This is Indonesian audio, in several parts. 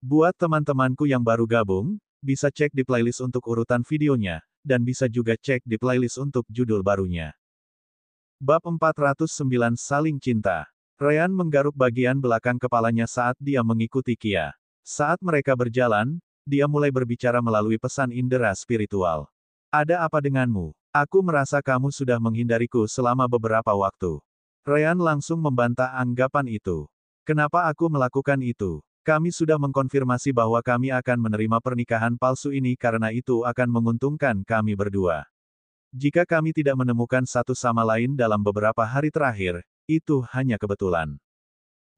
Buat teman-temanku yang baru gabung, bisa cek di playlist untuk urutan videonya, dan bisa juga cek di playlist untuk judul barunya. Bab 409 Saling Cinta. Ryan menggaruk bagian belakang kepalanya saat dia mengikuti Kia. Saat mereka berjalan, dia mulai berbicara melalui pesan indera spiritual. Ada apa denganmu? Aku merasa kamu sudah menghindariku selama beberapa waktu. Ryan langsung membantah anggapan itu. Kenapa aku melakukan itu? Kami sudah mengkonfirmasi bahwa kami akan menerima pernikahan palsu ini karena itu akan menguntungkan kami berdua. Jika kami tidak menemukan satu sama lain dalam beberapa hari terakhir, itu hanya kebetulan.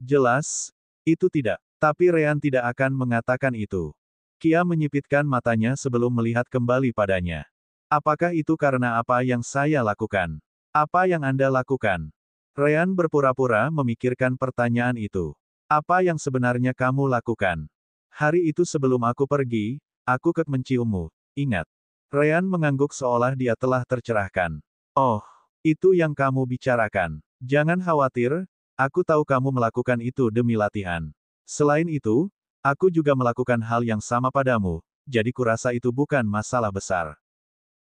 Jelas, itu tidak. Tapi Ryan tidak akan mengatakan itu. Kia menyipitkan matanya sebelum melihat kembali padanya. Apakah itu karena apa yang saya lakukan? Apa yang Anda lakukan? Ryan berpura-pura memikirkan pertanyaan itu. Apa yang sebenarnya kamu lakukan? Hari itu sebelum aku pergi, aku menciummu, ingat. Ryan mengangguk seolah dia telah tercerahkan. Oh, itu yang kamu bicarakan. Jangan khawatir, aku tahu kamu melakukan itu demi latihan. Selain itu, aku juga melakukan hal yang sama padamu, jadi kurasa itu bukan masalah besar.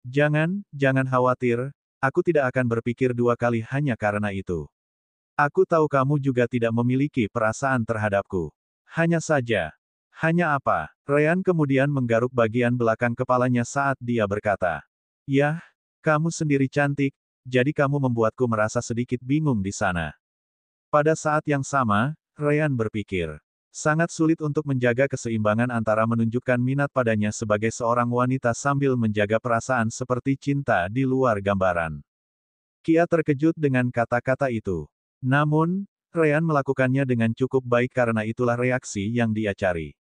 Jangan khawatir, aku tidak akan berpikir dua kali hanya karena itu. Aku tahu kamu juga tidak memiliki perasaan terhadapku. Hanya saja. Hanya apa? Ryan kemudian menggaruk bagian belakang kepalanya saat dia berkata. Yah, kamu sendiri cantik, jadi kamu membuatku merasa sedikit bingung di sana. Pada saat yang sama, Ryan berpikir. Sangat sulit untuk menjaga keseimbangan antara menunjukkan minat padanya sebagai seorang wanita sambil menjaga perasaan seperti cinta di luar gambaran. Kia terkejut dengan kata-kata itu. Namun, Ryan melakukannya dengan cukup baik karena itulah reaksi yang dia cari.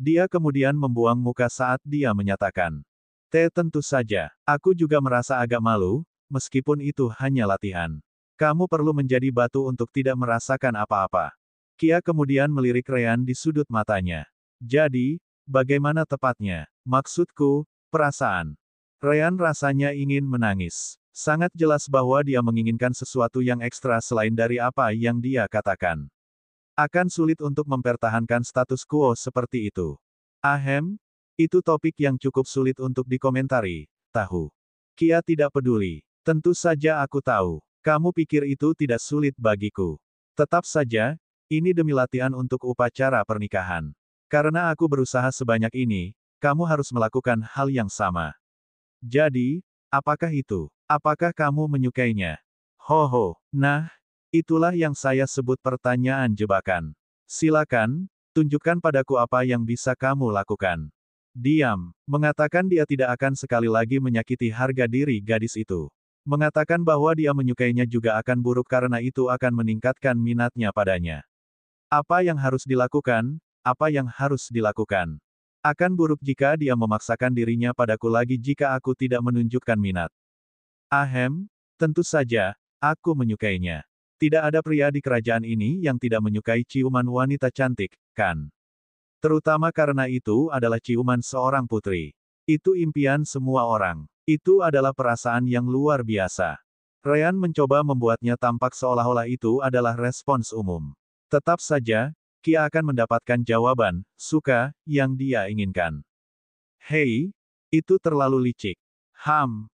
Dia kemudian membuang muka saat dia menyatakan. Tentu saja, aku juga merasa agak malu, meskipun itu hanya latihan. Kamu perlu menjadi batu untuk tidak merasakan apa-apa. Kia kemudian melirik Ryan di sudut matanya. Jadi, bagaimana tepatnya? Maksudku, perasaan. Ryan rasanya ingin menangis. Sangat jelas bahwa dia menginginkan sesuatu yang ekstra selain dari apa yang dia katakan. Akan sulit untuk mempertahankan status quo seperti itu. Ahem, itu topik yang cukup sulit untuk dikomentari, tahu. Kia tidak peduli. Tentu saja aku tahu. Kamu pikir itu tidak sulit bagiku. Tetap saja, ini demi latihan untuk upacara pernikahan. Karena aku berusaha sebanyak ini, kamu harus melakukan hal yang sama. Jadi, apakah itu? Apakah kamu menyukainya? Hoho, nah, itulah yang saya sebut pertanyaan jebakan. Silakan, tunjukkan padaku apa yang bisa kamu lakukan. Diam, mengatakan dia tidak akan sekali lagi menyakiti harga diri gadis itu. Mengatakan bahwa dia menyukainya juga akan buruk karena itu akan meningkatkan minatnya padanya. Apa yang harus dilakukan? Apa yang harus dilakukan? Akan buruk jika dia memaksakan dirinya padaku lagi jika aku tidak menunjukkan minat. Ahem, tentu saja, aku menyukainya. Tidak ada pria di kerajaan ini yang tidak menyukai ciuman wanita cantik, kan? Terutama karena itu adalah ciuman seorang putri. Itu impian semua orang. Itu adalah perasaan yang luar biasa. Ryan mencoba membuatnya tampak seolah-olah itu adalah respons umum. Tetap saja, Kia akan mendapatkan jawaban, suka, yang dia inginkan. Hei, itu terlalu licik.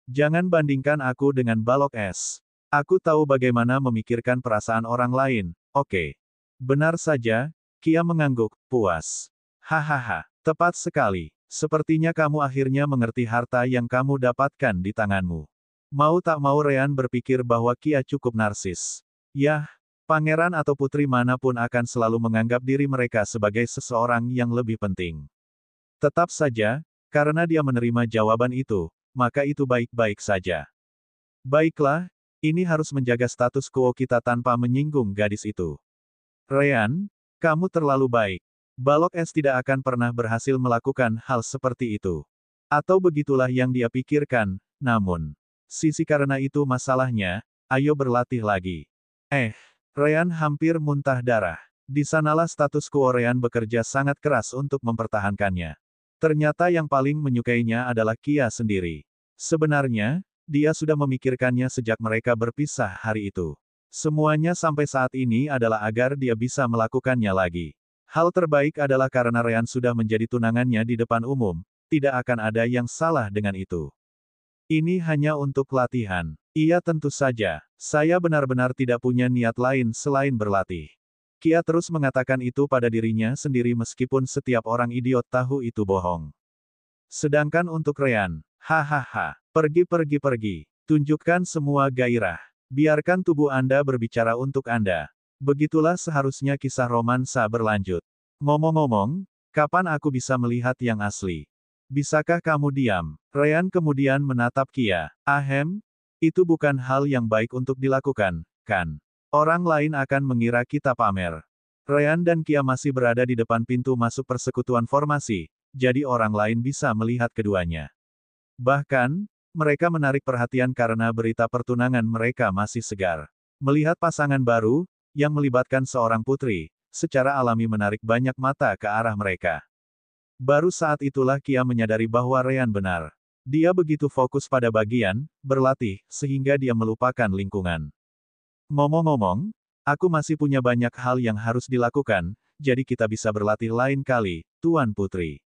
Jangan bandingkan aku dengan balok es. Aku tahu bagaimana memikirkan perasaan orang lain, oke. Benar saja, Kia mengangguk, puas. Hahaha, tepat sekali. Sepertinya kamu akhirnya mengerti harta yang kamu dapatkan di tanganmu. Mau tak mau Ryan berpikir bahwa Kia cukup narsis. Yah, pangeran atau putri manapun akan selalu menganggap diri mereka sebagai seseorang yang lebih penting. Tetap saja, karena dia menerima jawaban itu, maka itu baik-baik saja. Baiklah, ini harus menjaga status quo kita tanpa menyinggung gadis itu. Ryan, kamu terlalu baik. Balok es tidak akan pernah berhasil melakukan hal seperti itu. Atau begitulah yang dia pikirkan, namun. Sisi karena itu masalahnya, ayo berlatih lagi. Ryan hampir muntah darah. Di sanalah status quo Ryan bekerja sangat keras untuk mempertahankannya. Ternyata yang paling menyukainya adalah Kia sendiri. Sebenarnya, dia sudah memikirkannya sejak mereka berpisah hari itu. Semuanya sampai saat ini adalah agar dia bisa melakukannya lagi. Hal terbaik adalah karena Ryan sudah menjadi tunangannya di depan umum, tidak akan ada yang salah dengan itu. Ini hanya untuk latihan. Iya tentu saja, saya benar-benar tidak punya niat lain selain berlatih. Kia terus mengatakan itu pada dirinya sendiri meskipun setiap orang idiot tahu itu bohong. Sedangkan untuk Ryan, hahaha, pergi. Tunjukkan semua gairah. Biarkan tubuh Anda berbicara untuk Anda. Begitulah seharusnya kisah romansa berlanjut. Ngomong-ngomong, kapan aku bisa melihat yang asli? Bisakah kamu diam? Ryan kemudian menatap Kia. Ahem, itu bukan hal yang baik untuk dilakukan, kan? Orang lain akan mengira kita pamer. Ryan dan Kia masih berada di depan pintu masuk persekutuan formasi, jadi orang lain bisa melihat keduanya. Bahkan, mereka menarik perhatian karena berita pertunangan mereka masih segar. Melihat pasangan baru, yang melibatkan seorang putri, secara alami menarik banyak mata ke arah mereka. Baru saat itulah Kia menyadari bahwa Ryan benar. Dia begitu fokus pada bagian, berlatih, sehingga dia melupakan lingkungan. Ngomong-ngomong, aku masih punya banyak hal yang harus dilakukan, jadi kita bisa berlatih lain kali, Tuan Putri.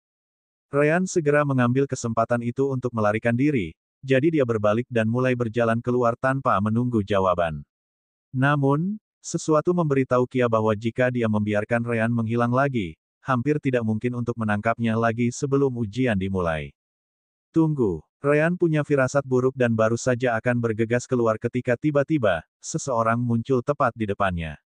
Ryan segera mengambil kesempatan itu untuk melarikan diri, jadi dia berbalik dan mulai berjalan keluar tanpa menunggu jawaban. Namun, sesuatu memberitahu Kia bahwa jika dia membiarkan Ryan menghilang lagi, hampir tidak mungkin untuk menangkapnya lagi sebelum ujian dimulai. Tunggu, Ryan punya firasat buruk dan baru saja akan bergegas keluar ketika tiba-tiba, seseorang muncul tepat di depannya.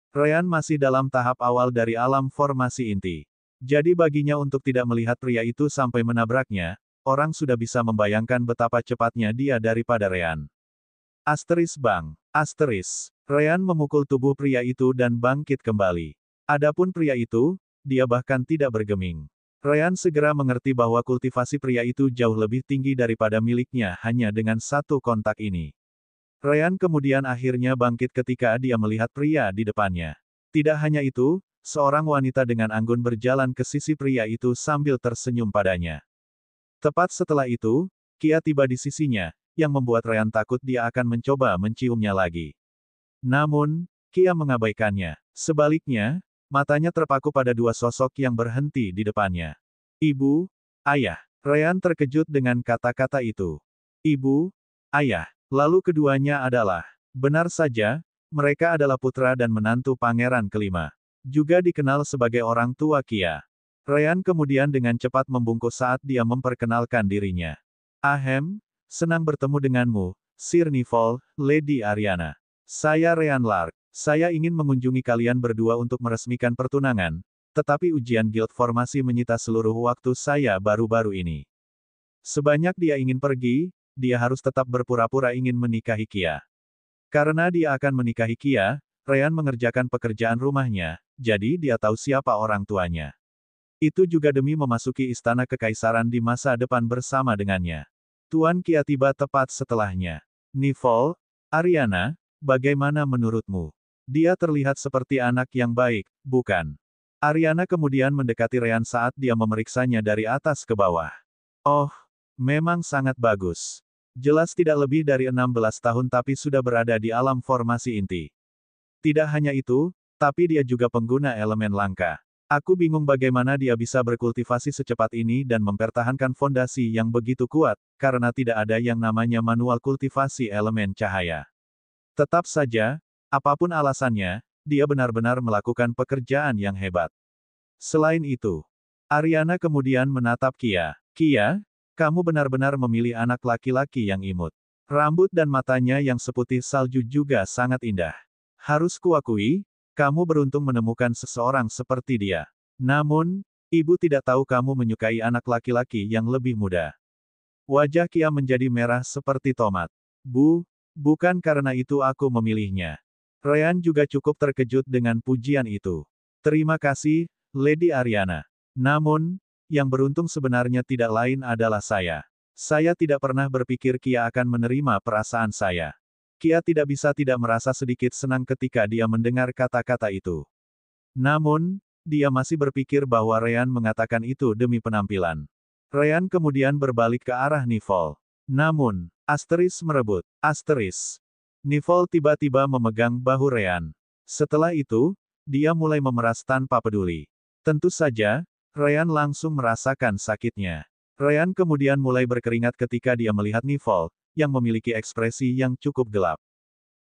Ryan masih dalam tahap awal dari alam formasi inti. Jadi baginya untuk tidak melihat pria itu sampai menabraknya, orang sudah bisa membayangkan betapa cepatnya dia daripada Ryan. Bang. Ryan memukul tubuh pria itu dan bangkit kembali. Adapun pria itu, dia bahkan tidak bergeming. Ryan segera mengerti bahwa kultivasi pria itu jauh lebih tinggi daripada miliknya hanya dengan satu kontak ini. Ryan kemudian akhirnya bangkit ketika dia melihat pria di depannya. Tidak hanya itu, seorang wanita dengan anggun berjalan ke sisi pria itu sambil tersenyum padanya. Tepat setelah itu, Kia tiba di sisinya, yang membuat Ryan takut dia akan mencoba menciumnya lagi. Namun, Kia mengabaikannya. Sebaliknya, matanya terpaku pada dua sosok yang berhenti di depannya. Ibu, ayah. Ryan terkejut dengan kata-kata itu. Ibu, ayah. Lalu keduanya adalah, benar saja, mereka adalah putra dan menantu pangeran kelima. Juga dikenal sebagai orang tua Kia. Ryan kemudian dengan cepat membungkuk saat dia memperkenalkan dirinya. Ahem, senang bertemu denganmu, Sir Nifol, Lady Ariana. Saya Ryan Lark. Saya ingin mengunjungi kalian berdua untuk meresmikan pertunangan, tetapi ujian guild formasi menyita seluruh waktu saya baru-baru ini. Sebanyak dia ingin pergi, dia harus tetap berpura-pura ingin menikahi Kia. Karena dia akan menikahi Kia, Ryan mengerjakan pekerjaan rumahnya, jadi dia tahu siapa orang tuanya. Itu juga demi memasuki istana kekaisaran di masa depan bersama dengannya. Tuan Kia tiba tepat setelahnya. Nifol, Ariana, bagaimana menurutmu? Dia terlihat seperti anak yang baik, bukan? Ariana kemudian mendekati Ryan saat dia memeriksanya dari atas ke bawah. Oh, memang sangat bagus. Jelas tidak lebih dari 16 tahun tapi sudah berada di alam formasi inti. Tidak hanya itu, tapi dia juga pengguna elemen langka. Aku bingung bagaimana dia bisa berkultivasi secepat ini dan mempertahankan fondasi yang begitu kuat, karena tidak ada yang namanya manual kultivasi elemen cahaya. Tetap saja, apapun alasannya, dia benar-benar melakukan pekerjaan yang hebat. Selain itu, Ariana kemudian menatap Kia. Kia, kamu benar-benar memilih anak laki-laki yang imut. Rambut dan matanya yang seputih salju juga sangat indah. Harus kuakui, kamu beruntung menemukan seseorang seperti dia. Namun, ibu tidak tahu kamu menyukai anak laki-laki yang lebih muda. Wajah Kia menjadi merah seperti tomat. Bukan karena itu aku memilihnya. Ryan juga cukup terkejut dengan pujian itu. Terima kasih, Lady Ariana. Namun, yang beruntung sebenarnya tidak lain adalah saya. Saya tidak pernah berpikir Kia akan menerima perasaan saya. Kia tidak bisa tidak merasa sedikit senang ketika dia mendengar kata-kata itu. Namun, dia masih berpikir bahwa Ryan mengatakan itu demi penampilan. Ryan kemudian berbalik ke arah Nifol. Namun, merebut. Nifol tiba-tiba memegang bahu Ryan. Setelah itu, dia mulai memeras tanpa peduli. Tentu saja, Ryan langsung merasakan sakitnya. Ryan kemudian mulai berkeringat ketika dia melihat Nifol, yang memiliki ekspresi yang cukup gelap.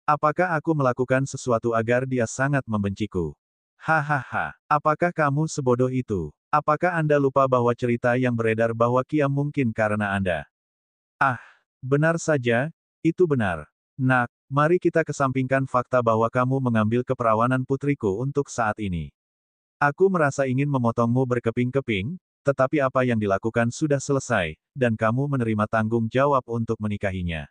Apakah aku melakukan sesuatu agar dia sangat membenciku? Hahaha, apakah kamu sebodoh itu? Apakah Anda lupa bahwa cerita yang beredar bahwa Kia mungkin karena Anda? Ah, benar saja, itu benar. Nak, mari kita kesampingkan fakta bahwa kamu mengambil keperawanan putriku untuk saat ini. Aku merasa ingin memotongmu berkeping-keping, tetapi apa yang dilakukan sudah selesai, dan kamu menerima tanggung jawab untuk menikahinya.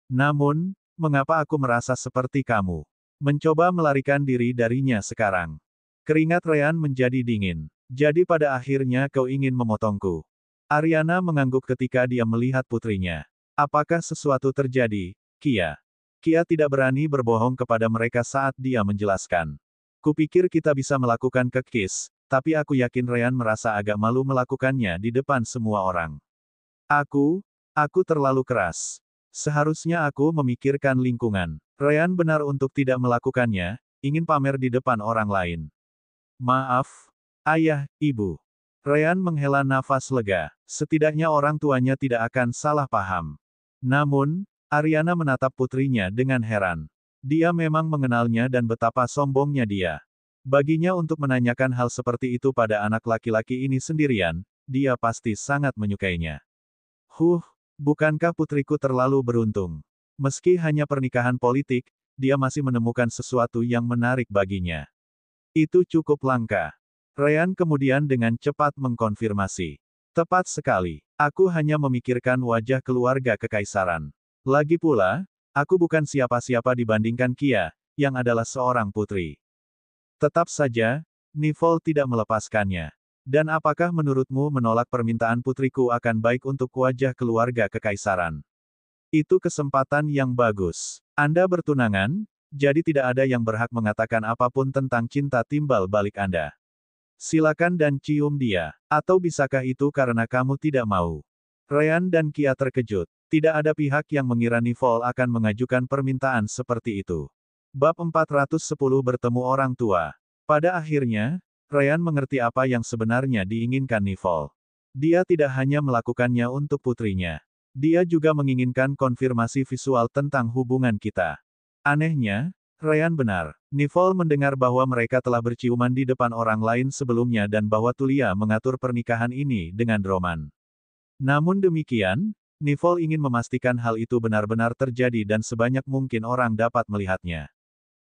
Namun, mengapa aku merasa seperti kamu? Mencoba melarikan diri darinya sekarang. Keringat Ryan menjadi dingin. Jadi pada akhirnya kau ingin memotongku. Ariana mengangguk ketika dia melihat putrinya. Apakah sesuatu terjadi, Kia? Kia tidak berani berbohong kepada mereka saat dia menjelaskan. Kupikir kita bisa melakukan kekis, tapi aku yakin Ryan merasa agak malu melakukannya di depan semua orang. Aku terlalu keras. Seharusnya aku memikirkan lingkungan. Ryan benar untuk tidak melakukannya, ingin pamer di depan orang lain. Maaf, ayah, ibu. Ryan menghela nafas lega. Setidaknya orang tuanya tidak akan salah paham. Namun, Ariana menatap putrinya dengan heran. Dia memang mengenalnya dan betapa sombongnya dia. Baginya untuk menanyakan hal seperti itu pada anak laki-laki ini sendirian, dia pasti sangat menyukainya. Bukankah putriku terlalu beruntung? Meski hanya pernikahan politik, dia masih menemukan sesuatu yang menarik baginya. Itu cukup langka. Ryan kemudian dengan cepat mengkonfirmasi. Tepat sekali. Aku hanya memikirkan wajah keluarga kekaisaran. Lagi pula, aku bukan siapa-siapa dibandingkan Kia, yang adalah seorang putri. Tetap saja, Nifol tidak melepaskannya. Dan apakah menurutmu menolak permintaan putriku akan baik untuk wajah keluarga kekaisaran? Itu kesempatan yang bagus. Anda bertunangan, jadi tidak ada yang berhak mengatakan apapun tentang cinta timbal balik Anda. Silakan dan cium dia. Atau bisakah itu karena kamu tidak mau? Ryan dan Kia terkejut. Tidak ada pihak yang mengira Nifol akan mengajukan permintaan seperti itu. Bab 410 bertemu orang tua. Pada akhirnya, Ryan mengerti apa yang sebenarnya diinginkan Nifol. Dia tidak hanya melakukannya untuk putrinya. Dia juga menginginkan konfirmasi visual tentang hubungan kita. Anehnya, Ryan benar. Nifol mendengar bahwa mereka telah berciuman di depan orang lain sebelumnya dan bahwa Tulia mengatur pernikahan ini dengan Roman. Namun demikian, Nifol ingin memastikan hal itu benar-benar terjadi dan sebanyak mungkin orang dapat melihatnya.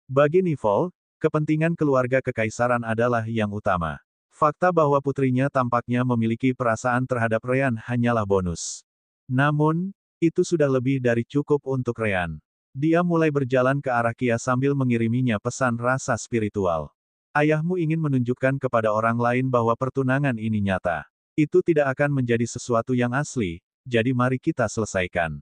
Bagi Nifol, kepentingan keluarga kekaisaran adalah yang utama. Fakta bahwa putrinya tampaknya memiliki perasaan terhadap Ryan hanyalah bonus. Namun, itu sudah lebih dari cukup untuk Ryan. Dia mulai berjalan ke arah Kia sambil mengiriminya pesan rasa spiritual. Ayahmu ingin menunjukkan kepada orang lain bahwa pertunangan ini nyata. Itu tidak akan menjadi sesuatu yang asli, jadi mari kita selesaikan.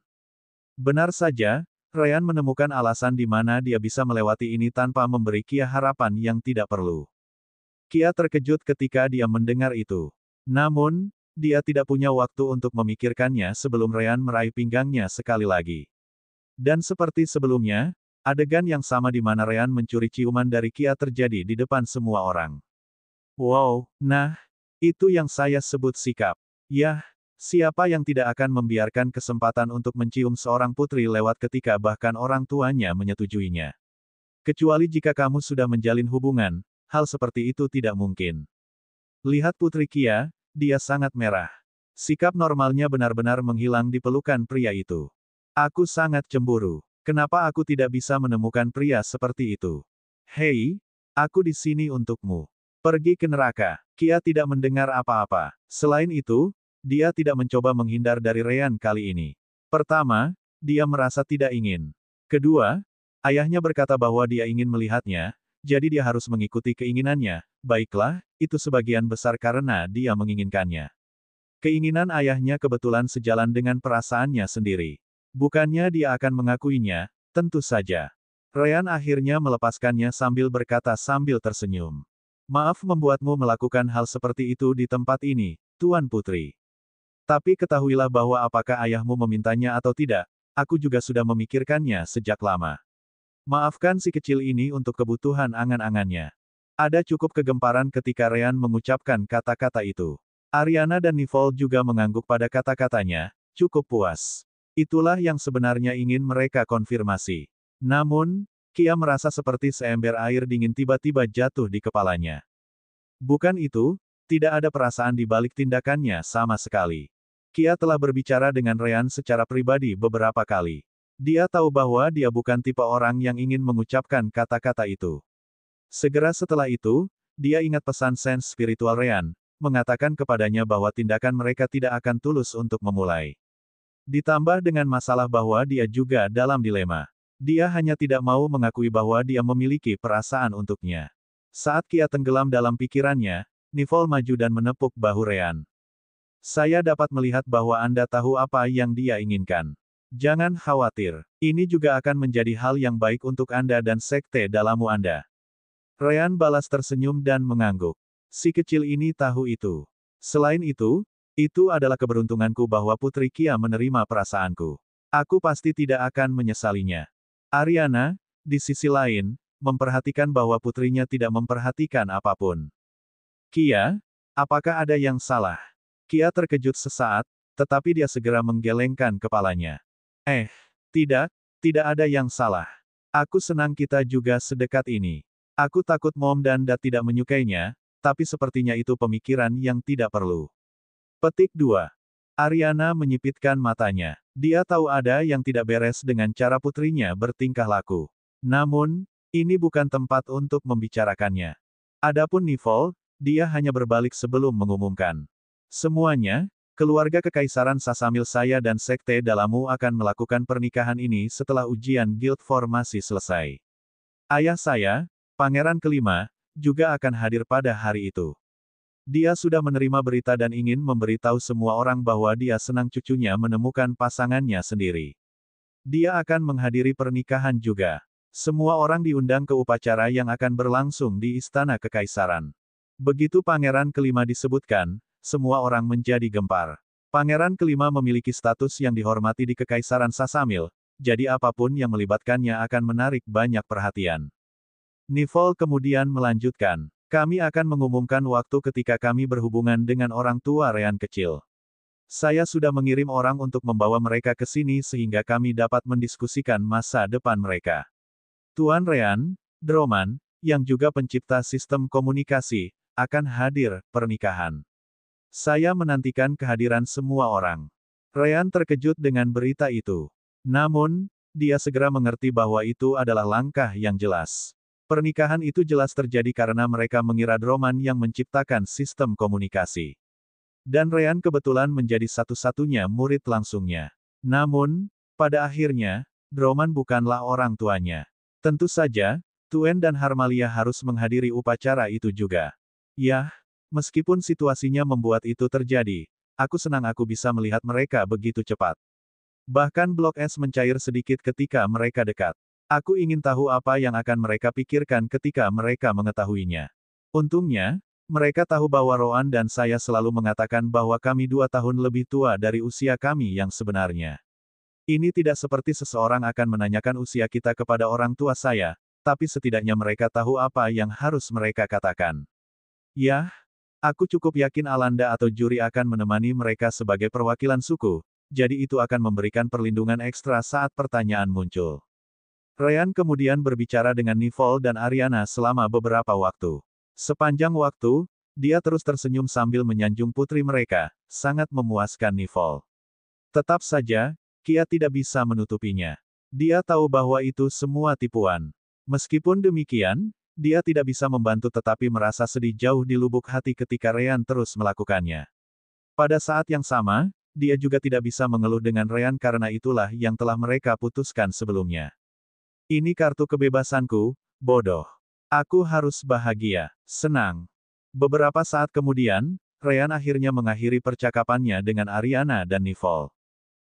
Benar saja, Ryan menemukan alasan di mana dia bisa melewati ini tanpa memberi Kia harapan yang tidak perlu. Kia terkejut ketika dia mendengar itu. Namun, dia tidak punya waktu untuk memikirkannya sebelum Ryan meraih pinggangnya sekali lagi. Dan seperti sebelumnya, adegan yang sama di mana Ryan mencuri ciuman dari Kia terjadi di depan semua orang. Wow, nah, itu yang saya sebut sikap. Yah, siapa yang tidak akan membiarkan kesempatan untuk mencium seorang putri lewat ketika bahkan orang tuanya menyetujuinya. Kecuali jika kamu sudah menjalin hubungan, hal seperti itu tidak mungkin. Lihat putri Kia, dia sangat merah. Sikap normalnya benar-benar menghilang di pelukan pria itu. Aku sangat cemburu. Kenapa aku tidak bisa menemukan pria seperti itu? Hei, aku di sini untukmu. Pergi ke neraka. Kia tidak mendengar apa-apa. Selain itu, dia tidak mencoba menghindar dari Ryan kali ini. Pertama, dia merasa tidak ingin. Kedua, ayahnya berkata bahwa dia ingin melihatnya, jadi dia harus mengikuti keinginannya. Baiklah, itu sebagian besar karena dia menginginkannya. Keinginan ayahnya kebetulan sejalan dengan perasaannya sendiri. Bukannya dia akan mengakuinya, tentu saja. Ryan akhirnya melepaskannya sambil berkata sambil tersenyum. Maaf membuatmu melakukan hal seperti itu di tempat ini, Tuan Putri. Tapi ketahuilah bahwa apakah ayahmu memintanya atau tidak, aku juga sudah memikirkannya sejak lama. Maafkan si kecil ini untuk kebutuhan angan-angannya. Ada cukup kegemparan ketika Ryan mengucapkan kata-kata itu. Ariana dan Nicole juga mengangguk pada kata-katanya, cukup puas. Itulah yang sebenarnya ingin mereka konfirmasi. Namun, Kia merasa seperti seember air dingin tiba-tiba jatuh di kepalanya. Bukan itu, tidak ada perasaan di balik tindakannya sama sekali. Kia telah berbicara dengan Ryan secara pribadi beberapa kali. Dia tahu bahwa dia bukan tipe orang yang ingin mengucapkan kata-kata itu. Segera setelah itu, dia ingat pesan sense spiritual Ryan, mengatakan kepadanya bahwa tindakan mereka tidak akan tulus untuk memulai. Ditambah dengan masalah bahwa dia juga dalam dilema. Dia hanya tidak mau mengakui bahwa dia memiliki perasaan untuknya. Saat Kia tenggelam dalam pikirannya, Nicole maju dan menepuk bahu Ryan. Saya dapat melihat bahwa Anda tahu apa yang dia inginkan. Jangan khawatir, ini juga akan menjadi hal yang baik untuk Anda dan sekte dalammu Anda. Ryan balas tersenyum dan mengangguk. Si kecil ini tahu itu. Selain itu adalah keberuntunganku bahwa Putri Kia menerima perasaanku. Aku pasti tidak akan menyesalinya. Ariana, di sisi lain, memperhatikan bahwa putrinya tidak memperhatikan apapun. Kia, apakah ada yang salah? Kia terkejut sesaat, tetapi dia segera menggelengkan kepalanya. Tidak ada yang salah. Aku senang kita juga sedekat ini. Aku takut Mom dan Dad tidak menyukainya, tapi sepertinya itu pemikiran yang tidak perlu. Petik 2. Ariana menyipitkan matanya. Dia tahu ada yang tidak beres dengan cara putrinya bertingkah laku. Namun, ini bukan tempat untuk membicarakannya. Adapun Nicole, dia hanya berbalik sebelum mengumumkan. Semuanya, keluarga Kekaisaran Sasamil saya dan sekte dalammu akan melakukan pernikahan ini setelah ujian Guild formasi selesai. Ayah saya, Pangeran kelima, juga akan hadir pada hari itu. Dia sudah menerima berita dan ingin memberitahu semua orang bahwa dia senang cucunya menemukan pasangannya sendiri. Dia akan menghadiri pernikahan juga. Semua orang diundang ke upacara yang akan berlangsung di Istana Kekaisaran. Begitu Pangeran kelima disebutkan, semua orang menjadi gempar. Pangeran kelima memiliki status yang dihormati di Kekaisaran Sasamil, jadi apapun yang melibatkannya akan menarik banyak perhatian. Nicole kemudian melanjutkan, kami akan mengumumkan waktu ketika kami berhubungan dengan orang tua Ryan kecil. Saya sudah mengirim orang untuk membawa mereka ke sini sehingga kami dapat mendiskusikan masa depan mereka. Tuan Ryan, Droman, yang juga pencipta sistem komunikasi, akan hadir pernikahan. Saya menantikan kehadiran semua orang. Ryan terkejut dengan berita itu. Namun, dia segera mengerti bahwa itu adalah langkah yang jelas. Pernikahan itu jelas terjadi karena mereka mengira Droman yang menciptakan sistem komunikasi. Dan Ryan kebetulan menjadi satu-satunya murid langsungnya. Namun, pada akhirnya, Droman bukanlah orang tuanya. Tentu saja, Tuen dan Harmalia harus menghadiri upacara itu juga. Yah, meskipun situasinya membuat itu terjadi, aku senang aku bisa melihat mereka begitu cepat. Bahkan Blok S mencair sedikit ketika mereka dekat. Aku ingin tahu apa yang akan mereka pikirkan ketika mereka mengetahuinya. Untungnya, mereka tahu bahwa Roan dan saya selalu mengatakan bahwa kami 2 tahun lebih tua dari usia kami yang sebenarnya. Ini tidak seperti seseorang akan menanyakan usia kita kepada orang tua saya, tapi setidaknya mereka tahu apa yang harus mereka katakan. Yah, aku cukup yakin Alanda atau juri akan menemani mereka sebagai perwakilan suku, jadi itu akan memberikan perlindungan ekstra saat pertanyaan muncul. Ryan kemudian berbicara dengan Nicole dan Ariana selama beberapa waktu. Sepanjang waktu, dia terus tersenyum sambil menyanjung putri mereka, sangat memuaskan Nicole. Tetap saja, Kia tidak bisa menutupinya. Dia tahu bahwa itu semua tipuan. Meskipun demikian, dia tidak bisa membantu tetapi merasa sedih jauh di lubuk hati ketika Ryan terus melakukannya. Pada saat yang sama, dia juga tidak bisa mengeluh dengan Ryan karena itulah yang telah mereka putuskan sebelumnya. Ini kartu kebebasanku, bodoh. Aku harus bahagia, senang. Beberapa saat kemudian, Ryan akhirnya mengakhiri percakapannya dengan Ariana dan Nicole.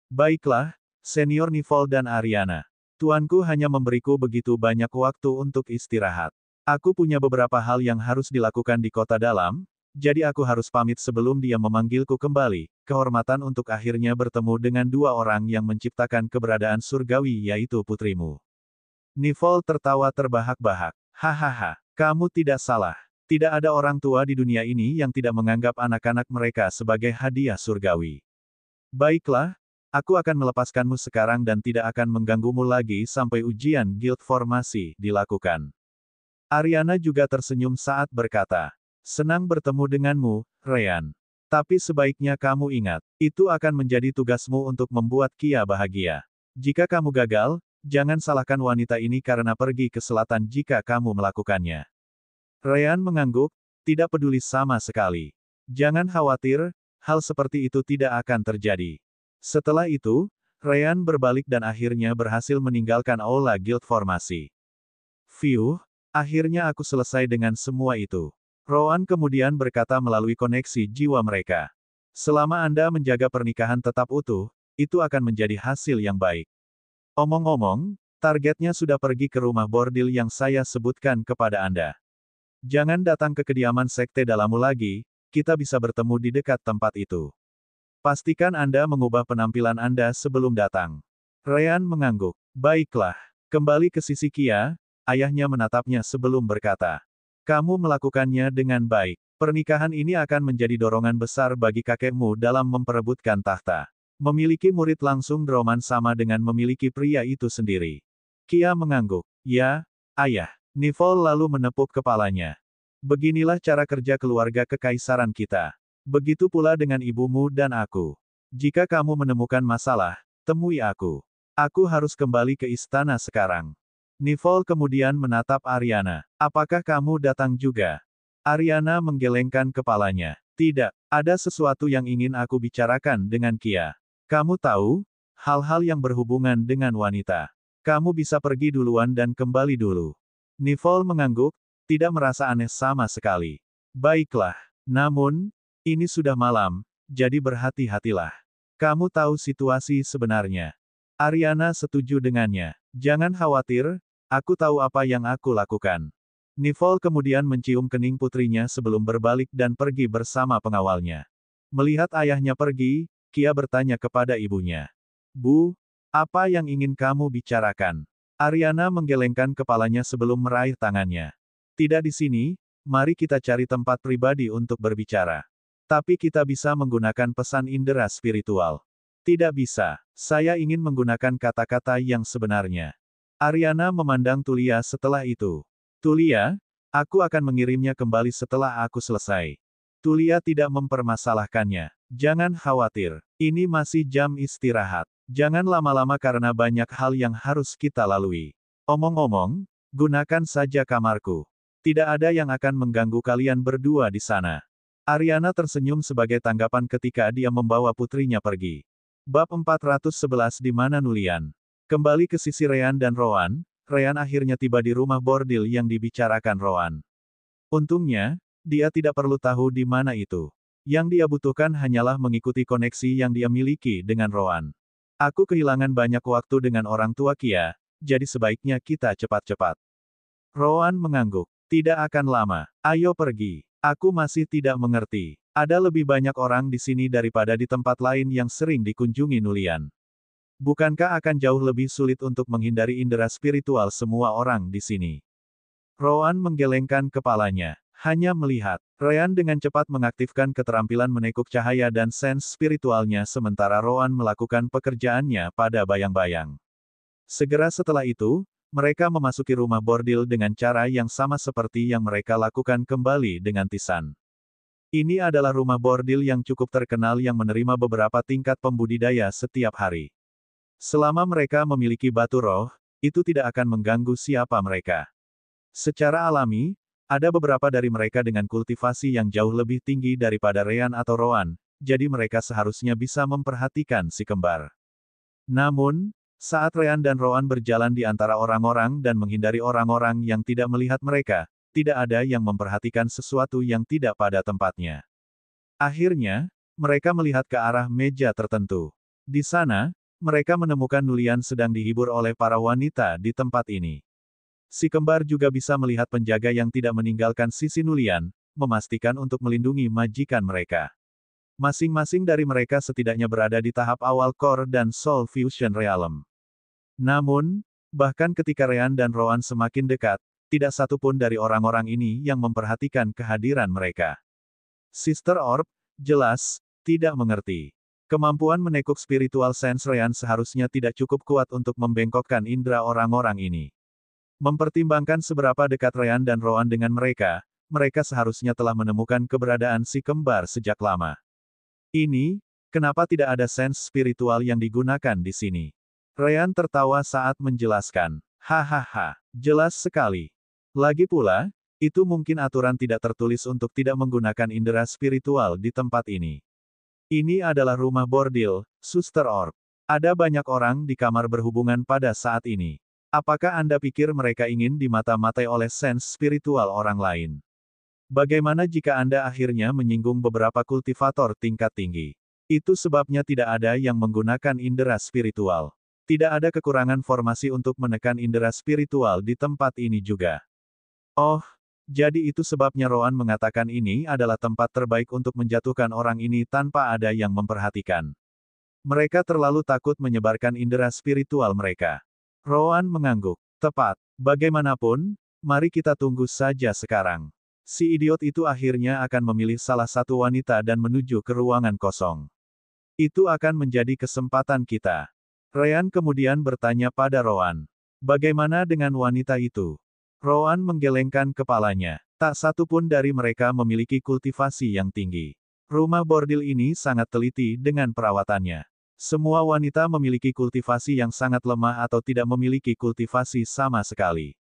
Baiklah, senior Nicole dan Ariana. Tuanku hanya memberiku begitu banyak waktu untuk istirahat. Aku punya beberapa hal yang harus dilakukan di kota dalam, jadi aku harus pamit sebelum dia memanggilku kembali. Kehormatan untuk akhirnya bertemu dengan 2 orang yang menciptakan keberadaan surgawi yaitu putrimu. Nicole tertawa terbahak-bahak. Hahaha. Kamu tidak salah. Tidak ada orang tua di dunia ini yang tidak menganggap anak-anak mereka sebagai hadiah surgawi. Baiklah, aku akan melepaskanmu sekarang dan tidak akan mengganggumu lagi sampai ujian guild formasi dilakukan. Ariana juga tersenyum saat berkata, senang bertemu denganmu, Ryan. Tapi sebaiknya kamu ingat, itu akan menjadi tugasmu untuk membuat Kia bahagia. Jika kamu gagal, jangan salahkan wanita ini karena pergi ke selatan jika kamu melakukannya. Ryan mengangguk, tidak peduli sama sekali. Jangan khawatir, hal seperti itu tidak akan terjadi. Setelah itu, Ryan berbalik dan akhirnya berhasil meninggalkan aula guild formasi. Phew, akhirnya aku selesai dengan semua itu. Rowan kemudian berkata melalui koneksi jiwa mereka. Selama Anda menjaga pernikahan tetap utuh, itu akan menjadi hasil yang baik. Omong-omong, targetnya sudah pergi ke rumah bordil yang saya sebutkan kepada Anda. Jangan datang ke kediaman sekte Dalamu lagi, kita bisa bertemu di dekat tempat itu. Pastikan Anda mengubah penampilan Anda sebelum datang. Ryan mengangguk. Baiklah. Kembali ke sisi Kia, ayahnya menatapnya sebelum berkata. Kamu melakukannya dengan baik. Pernikahan ini akan menjadi dorongan besar bagi kakekmu dalam memperebutkan tahta. Memiliki murid langsung Droman sama dengan memiliki pria itu sendiri. Kia mengangguk. Ya, ayah. Nivol lalu menepuk kepalanya. Beginilah cara kerja keluarga kekaisaran kita. Begitu pula dengan ibumu dan aku. Jika kamu menemukan masalah, temui aku. Aku harus kembali ke istana sekarang. Nivol kemudian menatap Ariana. Apakah kamu datang juga? Ariana menggelengkan kepalanya. Tidak, ada sesuatu yang ingin aku bicarakan dengan Kia. Kamu tahu, hal-hal yang berhubungan dengan wanita. Kamu bisa pergi duluan dan kembali dulu. Nivol mengangguk, tidak merasa aneh sama sekali. Baiklah, namun, ini sudah malam, jadi berhati-hatilah. Kamu tahu situasi sebenarnya. Ariana setuju dengannya. Jangan khawatir, aku tahu apa yang aku lakukan. Nivol kemudian mencium kening putrinya sebelum berbalik dan pergi bersama pengawalnya. Melihat ayahnya pergi, Kia bertanya kepada ibunya. Bu, apa yang ingin kamu bicarakan? Ariana menggelengkan kepalanya sebelum meraih tangannya. Tidak di sini, mari kita cari tempat pribadi untuk berbicara. Tapi kita bisa menggunakan pesan indera spiritual. Tidak bisa, saya ingin menggunakan kata-kata yang sebenarnya. Ariana memandang Tulia setelah itu. Tulia, aku akan mengirimnya kembali setelah aku selesai. Tulia tidak mempermasalahkannya. Jangan khawatir, ini masih jam istirahat. Jangan lama-lama karena banyak hal yang harus kita lalui. Omong-omong, gunakan saja kamarku. Tidak ada yang akan mengganggu kalian berdua di sana. Ariana tersenyum sebagai tanggapan ketika dia membawa putrinya pergi. Bab 411 di mana Nulian? Kembali ke sisi Ryan dan Rowan, Ryan akhirnya tiba di rumah bordil yang dibicarakan Rowan. Untungnya, dia tidak perlu tahu di mana itu. Yang dia butuhkan hanyalah mengikuti koneksi yang dia miliki dengan Rowan. Aku kehilangan banyak waktu dengan orang tua Kia, jadi sebaiknya kita cepat-cepat. Rowan mengangguk. Tidak akan lama. Ayo pergi. Aku masih tidak mengerti. Ada lebih banyak orang di sini daripada di tempat lain yang sering dikunjungi Nulian. Bukankah akan jauh lebih sulit untuk menghindari indera spiritual semua orang di sini? Rowan menggelengkan kepalanya. Hanya melihat, Ryan dengan cepat mengaktifkan keterampilan menekuk cahaya dan sense spiritualnya sementara Rowan melakukan pekerjaannya pada bayang-bayang. Segera setelah itu, mereka memasuki rumah bordil dengan cara yang sama seperti yang mereka lakukan kembali dengan Tisan. Ini adalah rumah bordil yang cukup terkenal yang menerima beberapa tingkat pembudidaya setiap hari. Selama mereka memiliki batu roh, itu tidak akan mengganggu siapa mereka. Secara alami, ada beberapa dari mereka dengan kultivasi yang jauh lebih tinggi daripada Ryan atau Rowan, jadi mereka seharusnya bisa memperhatikan si kembar. Namun, saat Ryan dan Rowan berjalan di antara orang-orang dan menghindari orang-orang yang tidak melihat mereka, tidak ada yang memperhatikan sesuatu yang tidak pada tempatnya. Akhirnya, mereka melihat ke arah meja tertentu. Di sana, mereka menemukan Nulian sedang dihibur oleh para wanita di tempat ini. Si kembar juga bisa melihat penjaga yang tidak meninggalkan sisi Nulian, memastikan untuk melindungi majikan mereka. Masing-masing dari mereka setidaknya berada di tahap awal Core dan Soul Fusion Realm. Namun, bahkan ketika Ryan dan Rowan semakin dekat, tidak satu pun dari orang-orang ini yang memperhatikan kehadiran mereka. Sister Orb, jelas, tidak mengerti. Kemampuan menekuk spiritual sense Ryan seharusnya tidak cukup kuat untuk membengkokkan indera orang-orang ini. Mempertimbangkan seberapa dekat Ryan dan Rowan dengan mereka, mereka seharusnya telah menemukan keberadaan si kembar sejak lama. Ini, kenapa tidak ada sense spiritual yang digunakan di sini? Ryan tertawa saat menjelaskan. Hahaha, jelas sekali. Lagi pula, itu mungkin aturan tidak tertulis untuk tidak menggunakan indera spiritual di tempat ini. Ini adalah rumah bordil, Suster Orb. Ada banyak orang di kamar berhubungan pada saat ini. Apakah Anda pikir mereka ingin dimata-matai oleh sense spiritual orang lain? Bagaimana jika Anda akhirnya menyinggung beberapa kultivator tingkat tinggi? Itu sebabnya tidak ada yang menggunakan indera spiritual. Tidak ada kekurangan formasi untuk menekan indera spiritual di tempat ini juga. Oh, jadi itu sebabnya Rowan mengatakan ini adalah tempat terbaik untuk menjatuhkan orang ini tanpa ada yang memperhatikan. Mereka terlalu takut menyebarkan indera spiritual mereka. Rowan mengangguk. Tepat. Bagaimanapun, mari kita tunggu saja sekarang. Si idiot itu akhirnya akan memilih salah satu wanita dan menuju ke ruangan kosong. Itu akan menjadi kesempatan kita. Ryan kemudian bertanya pada Rowan. Bagaimana dengan wanita itu? Rowan menggelengkan kepalanya. Tak satu pun dari mereka memiliki kultivasi yang tinggi. Rumah bordil ini sangat teliti dengan perawatannya. Semua wanita memiliki kultivasi yang sangat lemah atau tidak memiliki kultivasi sama sekali.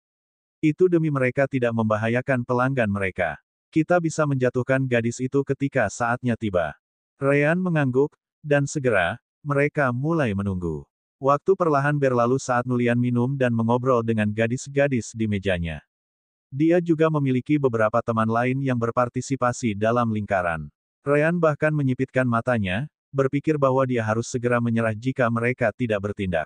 Itu demi mereka tidak membahayakan pelanggan mereka. Kita bisa menjatuhkan gadis itu ketika saatnya tiba. Ryan mengangguk, dan segera, mereka mulai menunggu. Waktu perlahan berlalu saat Nulian minum dan mengobrol dengan gadis-gadis di mejanya. Dia juga memiliki beberapa teman lain yang berpartisipasi dalam lingkaran. Ryan bahkan menyipitkan matanya, berpikir bahwa dia harus segera menyerah jika mereka tidak bertindak.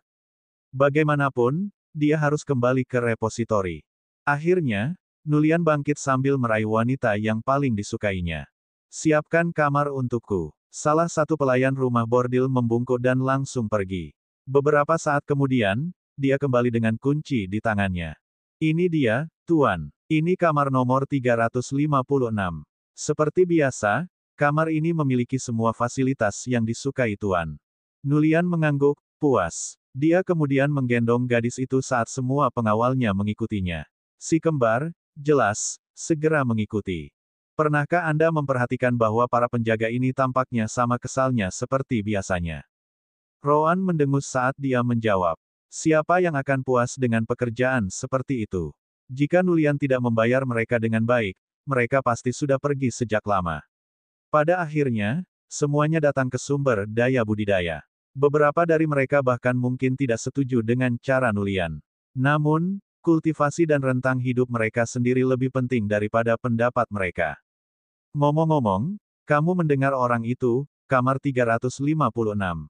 Bagaimanapun, dia harus kembali ke repositori. Akhirnya, Nulian bangkit sambil meraih wanita yang paling disukainya. Siapkan kamar untukku. Salah satu pelayan rumah bordil membungkuk dan langsung pergi. Beberapa saat kemudian, dia kembali dengan kunci di tangannya. Ini dia, Tuan. Ini kamar nomor 356. Seperti biasa, kamar ini memiliki semua fasilitas yang disukai Tuan. Nulian mengangguk, puas. Dia kemudian menggendong gadis itu saat semua pengawalnya mengikutinya. Si kembar, jelas, segera mengikuti. Pernahkah Anda memperhatikan bahwa para penjaga ini tampaknya sama kesalnya seperti biasanya? Rowan mendengus saat dia menjawab. Siapa yang akan puas dengan pekerjaan seperti itu? Jika Nulian tidak membayar mereka dengan baik, mereka pasti sudah pergi sejak lama. Pada akhirnya, semuanya datang ke sumber daya budidaya. Beberapa dari mereka bahkan mungkin tidak setuju dengan cara Nulian. Namun, kultivasi dan rentang hidup mereka sendiri lebih penting daripada pendapat mereka. Ngomong-ngomong, kamu mendengar orang itu, kamar 356.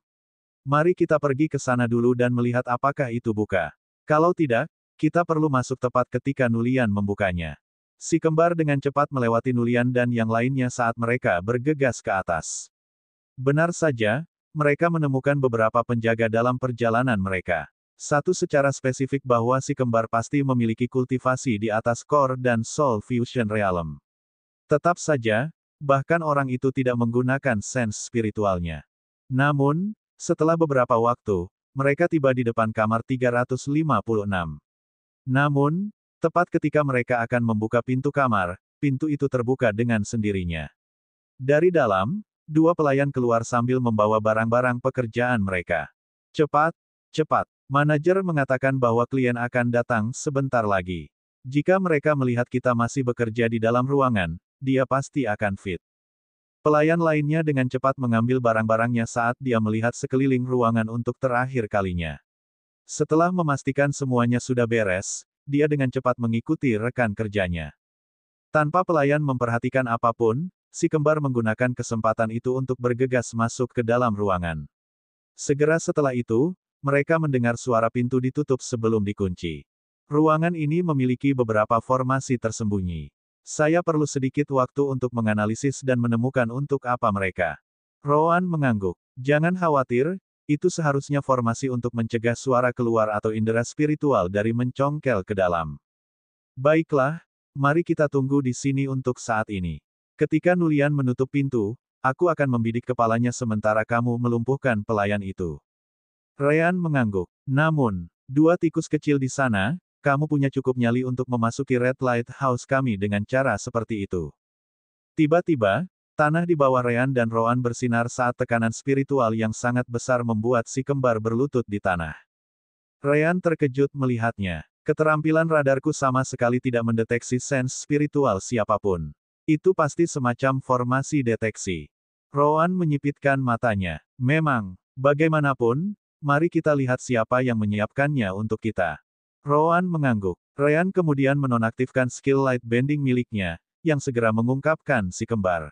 Mari kita pergi ke sana dulu dan melihat apakah itu buka. Kalau tidak, kita perlu masuk tepat ketika Nulian membukanya. Si kembar dengan cepat melewati Nulian dan yang lainnya saat mereka bergegas ke atas. Benar saja, mereka menemukan beberapa penjaga dalam perjalanan mereka. Satu secara spesifik bahwa si kembar pasti memiliki kultivasi di atas Core dan Soul Fusion Realm. Tetap saja, bahkan orang itu tidak menggunakan sense spiritualnya. Namun, setelah beberapa waktu, mereka tiba di depan kamar 356. Namun, tepat ketika mereka akan membuka pintu kamar, pintu itu terbuka dengan sendirinya. Dari dalam, dua pelayan keluar sambil membawa barang-barang pekerjaan mereka. Cepat, cepat. Manajer mengatakan bahwa klien akan datang sebentar lagi. Jika mereka melihat kita masih bekerja di dalam ruangan, dia pasti akan fit. Pelayan lainnya dengan cepat mengambil barang-barangnya saat dia melihat sekeliling ruangan untuk terakhir kalinya. Setelah memastikan semuanya sudah beres, dia dengan cepat mengikuti rekan kerjanya. Tanpa pelayan memperhatikan apapun, si kembar menggunakan kesempatan itu untuk bergegas masuk ke dalam ruangan. Segera setelah itu, mereka mendengar suara pintu ditutup sebelum dikunci. Ruangan ini memiliki beberapa formasi tersembunyi. Saya perlu sedikit waktu untuk menganalisis dan menemukan untuk apa mereka. Rowan mengangguk. Jangan khawatir, itu seharusnya formasi untuk mencegah suara keluar atau indera spiritual dari mencongkel ke dalam. Baiklah, mari kita tunggu di sini untuk saat ini. Ketika Nulian menutup pintu, aku akan membidik kepalanya sementara kamu melumpuhkan pelayan itu. Ryan mengangguk. Namun, dua tikus kecil di sana, kamu punya cukup nyali untuk memasuki Red Lighthouse kami dengan cara seperti itu. Tiba-tiba, tanah di bawah Ryan dan Rowan bersinar saat tekanan spiritual yang sangat besar membuat si kembar berlutut di tanah. Ryan terkejut melihatnya. Keterampilan radarku sama sekali tidak mendeteksi sense spiritual siapapun. Itu pasti semacam formasi deteksi. Rowan menyipitkan matanya. Memang, bagaimanapun, mari kita lihat siapa yang menyiapkannya untuk kita. Rowan mengangguk. Ryan kemudian menonaktifkan skill light bending miliknya, yang segera mengungkapkan si kembar.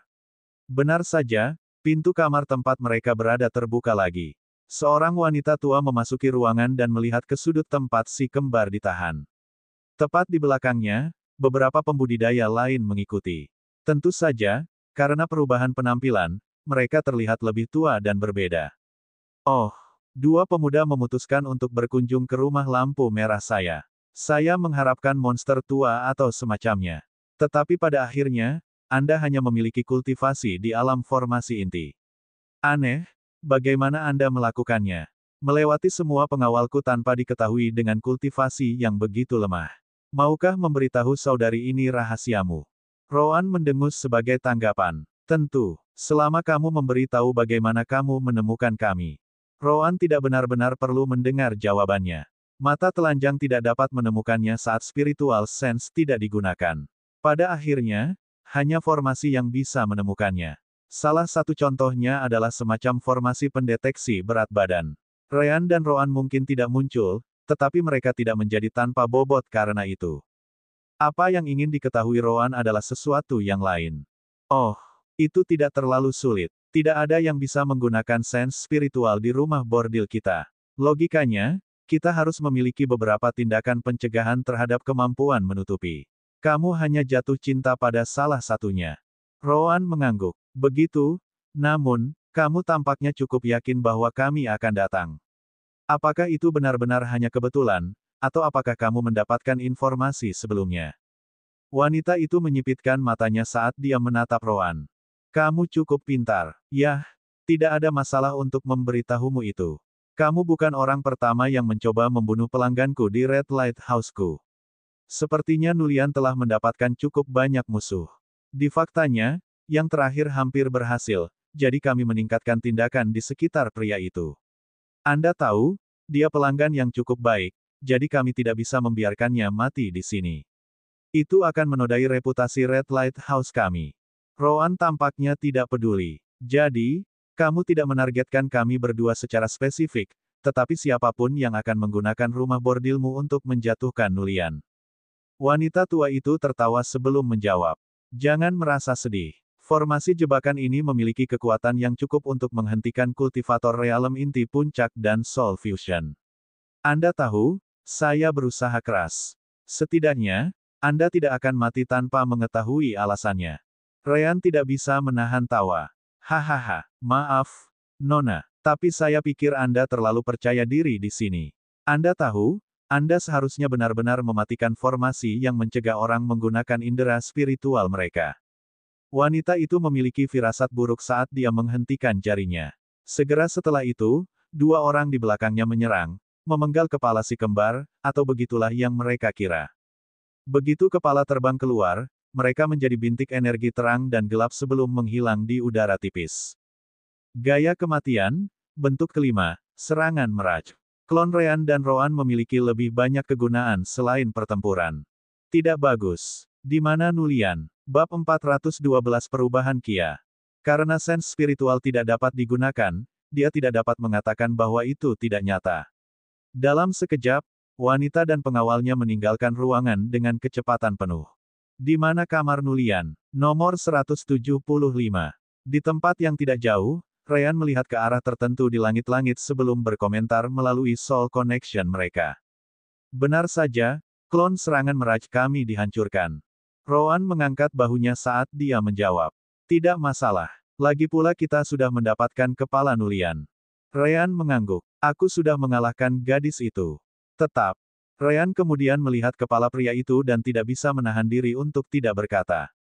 Benar saja, pintu kamar tempat mereka berada terbuka lagi. Seorang wanita tua memasuki ruangan dan melihat ke sudut tempat si kembar ditahan. Tepat di belakangnya, beberapa pembudidaya lain mengikuti. Tentu saja, karena perubahan penampilan, mereka terlihat lebih tua dan berbeda. Oh, dua pemuda memutuskan untuk berkunjung ke rumah lampu merah saya. Saya mengharapkan monster tua atau semacamnya. Tetapi pada akhirnya, Anda hanya memiliki kultivasi di alam formasi inti. Aneh, bagaimana Anda melakukannya? Melewati semua pengawalku tanpa diketahui dengan kultivasi yang begitu lemah. Maukah memberitahu saudari ini rahasiamu? Rowan mendengus sebagai tanggapan. Tentu, selama kamu memberitahu bagaimana kamu menemukan kami. Rowan tidak benar-benar perlu mendengar jawabannya. Mata telanjang tidak dapat menemukannya saat spiritual sense tidak digunakan. Pada akhirnya, hanya formasi yang bisa menemukannya. Salah satu contohnya adalah semacam formasi pendeteksi berat badan. Ryan dan Rowan mungkin tidak muncul, tetapi mereka tidak menjadi tanpa bobot karena itu. Apa yang ingin diketahui Rowan adalah sesuatu yang lain. Oh, itu tidak terlalu sulit. Tidak ada yang bisa menggunakan sense spiritual di rumah bordil kita. Logikanya, kita harus memiliki beberapa tindakan pencegahan terhadap kemampuan menutupi. Kamu hanya jatuh cinta pada salah satunya. Rowan mengangguk. Begitu, namun, kamu tampaknya cukup yakin bahwa kami akan datang. Apakah itu benar-benar hanya kebetulan, atau apakah kamu mendapatkan informasi sebelumnya? Wanita itu menyipitkan matanya saat dia menatap Rowan. Kamu cukup pintar. Yah, tidak ada masalah untuk memberitahumu itu. Kamu bukan orang pertama yang mencoba membunuh pelangganku di Red Lighthouse-ku. Sepertinya Nulian telah mendapatkan cukup banyak musuh. Di faktanya, yang terakhir hampir berhasil, jadi kami meningkatkan tindakan di sekitar pria itu. Anda tahu, dia pelanggan yang cukup baik, jadi kami tidak bisa membiarkannya mati di sini. Itu akan menodai reputasi Red Lighthouse kami. Rowan tampaknya tidak peduli. Jadi, kamu tidak menargetkan kami berdua secara spesifik, tetapi siapapun yang akan menggunakan rumah bordilmu untuk menjatuhkan Nulian. Wanita tua itu tertawa sebelum menjawab. Jangan merasa sedih. Formasi jebakan ini memiliki kekuatan yang cukup untuk menghentikan kultivator realem inti puncak dan soul fusion. Anda tahu, saya berusaha keras. Setidaknya, Anda tidak akan mati tanpa mengetahui alasannya. Ryan tidak bisa menahan tawa. Hahaha, maaf, Nona, tapi saya pikir Anda terlalu percaya diri di sini. Anda tahu, Anda seharusnya benar-benar mematikan formasi yang mencegah orang menggunakan indera spiritual mereka. Wanita itu memiliki firasat buruk saat dia menghentikan jarinya. Segera setelah itu, dua orang di belakangnya menyerang, memenggal kepala si kembar, atau begitulah yang mereka kira. Begitu kepala terbang keluar, mereka menjadi bintik energi terang dan gelap sebelum menghilang di udara tipis. Gaya kematian, bentuk kelima, serangan meraj. Klon Ryan dan Rowan memiliki lebih banyak kegunaan selain pertempuran. Tidak bagus. Di mana Nulian? Bab 412 Perubahan Kia. Karena sense spiritual tidak dapat digunakan, dia tidak dapat mengatakan bahwa itu tidak nyata. Dalam sekejap, wanita dan pengawalnya meninggalkan ruangan dengan kecepatan penuh. Di mana kamar Nulian? Nomor 175. Di tempat yang tidak jauh, Ryan melihat ke arah tertentu di langit-langit sebelum berkomentar melalui soul connection mereka. Benar saja, klon serangan meraj kami dihancurkan. Rowan mengangkat bahunya saat dia menjawab. Tidak masalah. Lagi pula kita sudah mendapatkan kepala Nulian. Ryan mengangguk. Aku sudah mengalahkan gadis itu. Tetap. Ryan kemudian melihat kepala pria itu dan tidak bisa menahan diri untuk tidak berkata.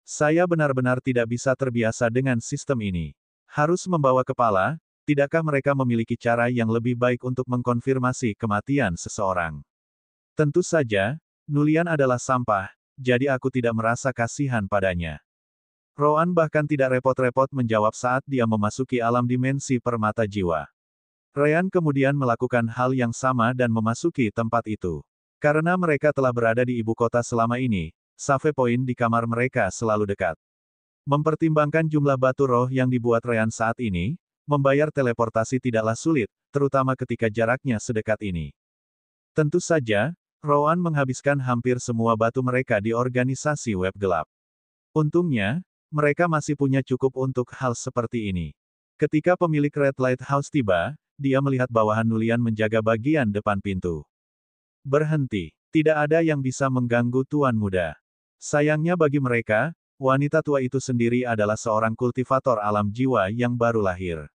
Saya benar-benar tidak bisa terbiasa dengan sistem ini. Harus membawa kepala, tidakkah mereka memiliki cara yang lebih baik untuk mengkonfirmasi kematian seseorang? Tentu saja, Nulian adalah sampah, jadi aku tidak merasa kasihan padanya. Roan bahkan tidak repot-repot menjawab saat dia memasuki alam dimensi permata jiwa. Ryan kemudian melakukan hal yang sama dan memasuki tempat itu. Karena mereka telah berada di ibu kota selama ini, save point di kamar mereka selalu dekat. Mempertimbangkan jumlah batu roh yang dibuat Ryan saat ini, membayar teleportasi tidaklah sulit, terutama ketika jaraknya sedekat ini. Tentu saja, Rowan menghabiskan hampir semua batu mereka di organisasi web gelap. Untungnya, mereka masih punya cukup untuk hal seperti ini. Ketika pemilik Red Lighthouse tiba, dia melihat bawahan Nulian menjaga bagian depan pintu. Berhenti. Tidak ada yang bisa mengganggu Tuan Muda. Sayangnya bagi mereka, wanita tua itu sendiri adalah seorang kultivator alam jiwa yang baru lahir.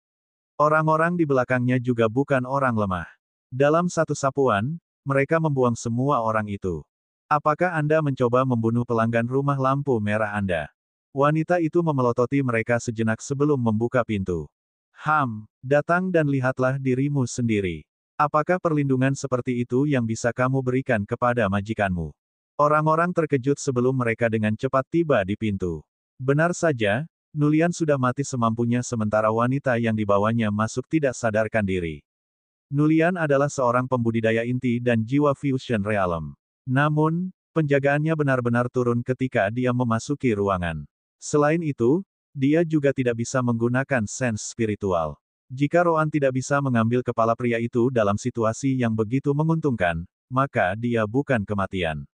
Orang-orang di belakangnya juga bukan orang lemah. Dalam satu sapuan, mereka membuang semua orang itu. Apakah Anda mencoba membunuh pelanggan rumah lampu merah Anda? Wanita itu memelototi mereka sejenak sebelum membuka pintu. Datang dan lihatlah dirimu sendiri. Apakah perlindungan seperti itu yang bisa kamu berikan kepada majikanmu? Orang-orang terkejut sebelum mereka dengan cepat tiba di pintu. Benar saja, Nulian sudah mati semampunya sementara wanita yang dibawanya masuk tidak sadarkan diri. Nulian adalah seorang pembudidaya inti dan jiwa Fusion Realm. Namun, penjagaannya benar-benar turun ketika dia memasuki ruangan. Selain itu, dia juga tidak bisa menggunakan sense spiritual. Jika Roan tidak bisa mengambil kepala pria itu dalam situasi yang begitu menguntungkan, maka dia bukan kematian.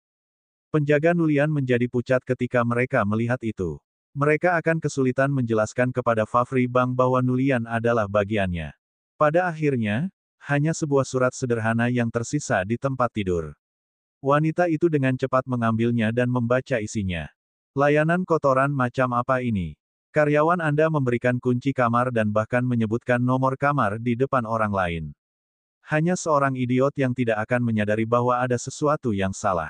Penjaga Nulian menjadi pucat ketika mereka melihat itu. Mereka akan kesulitan menjelaskan kepada Fafri Bang bahwa Nulian adalah bagiannya. Pada akhirnya, hanya sebuah surat sederhana yang tersisa di tempat tidur. Wanita itu dengan cepat mengambilnya dan membaca isinya. Layanan kotoran macam apa ini? Karyawan Anda memberikan kunci kamar dan bahkan menyebutkan nomor kamar di depan orang lain. Hanya seorang idiot yang tidak akan menyadari bahwa ada sesuatu yang salah.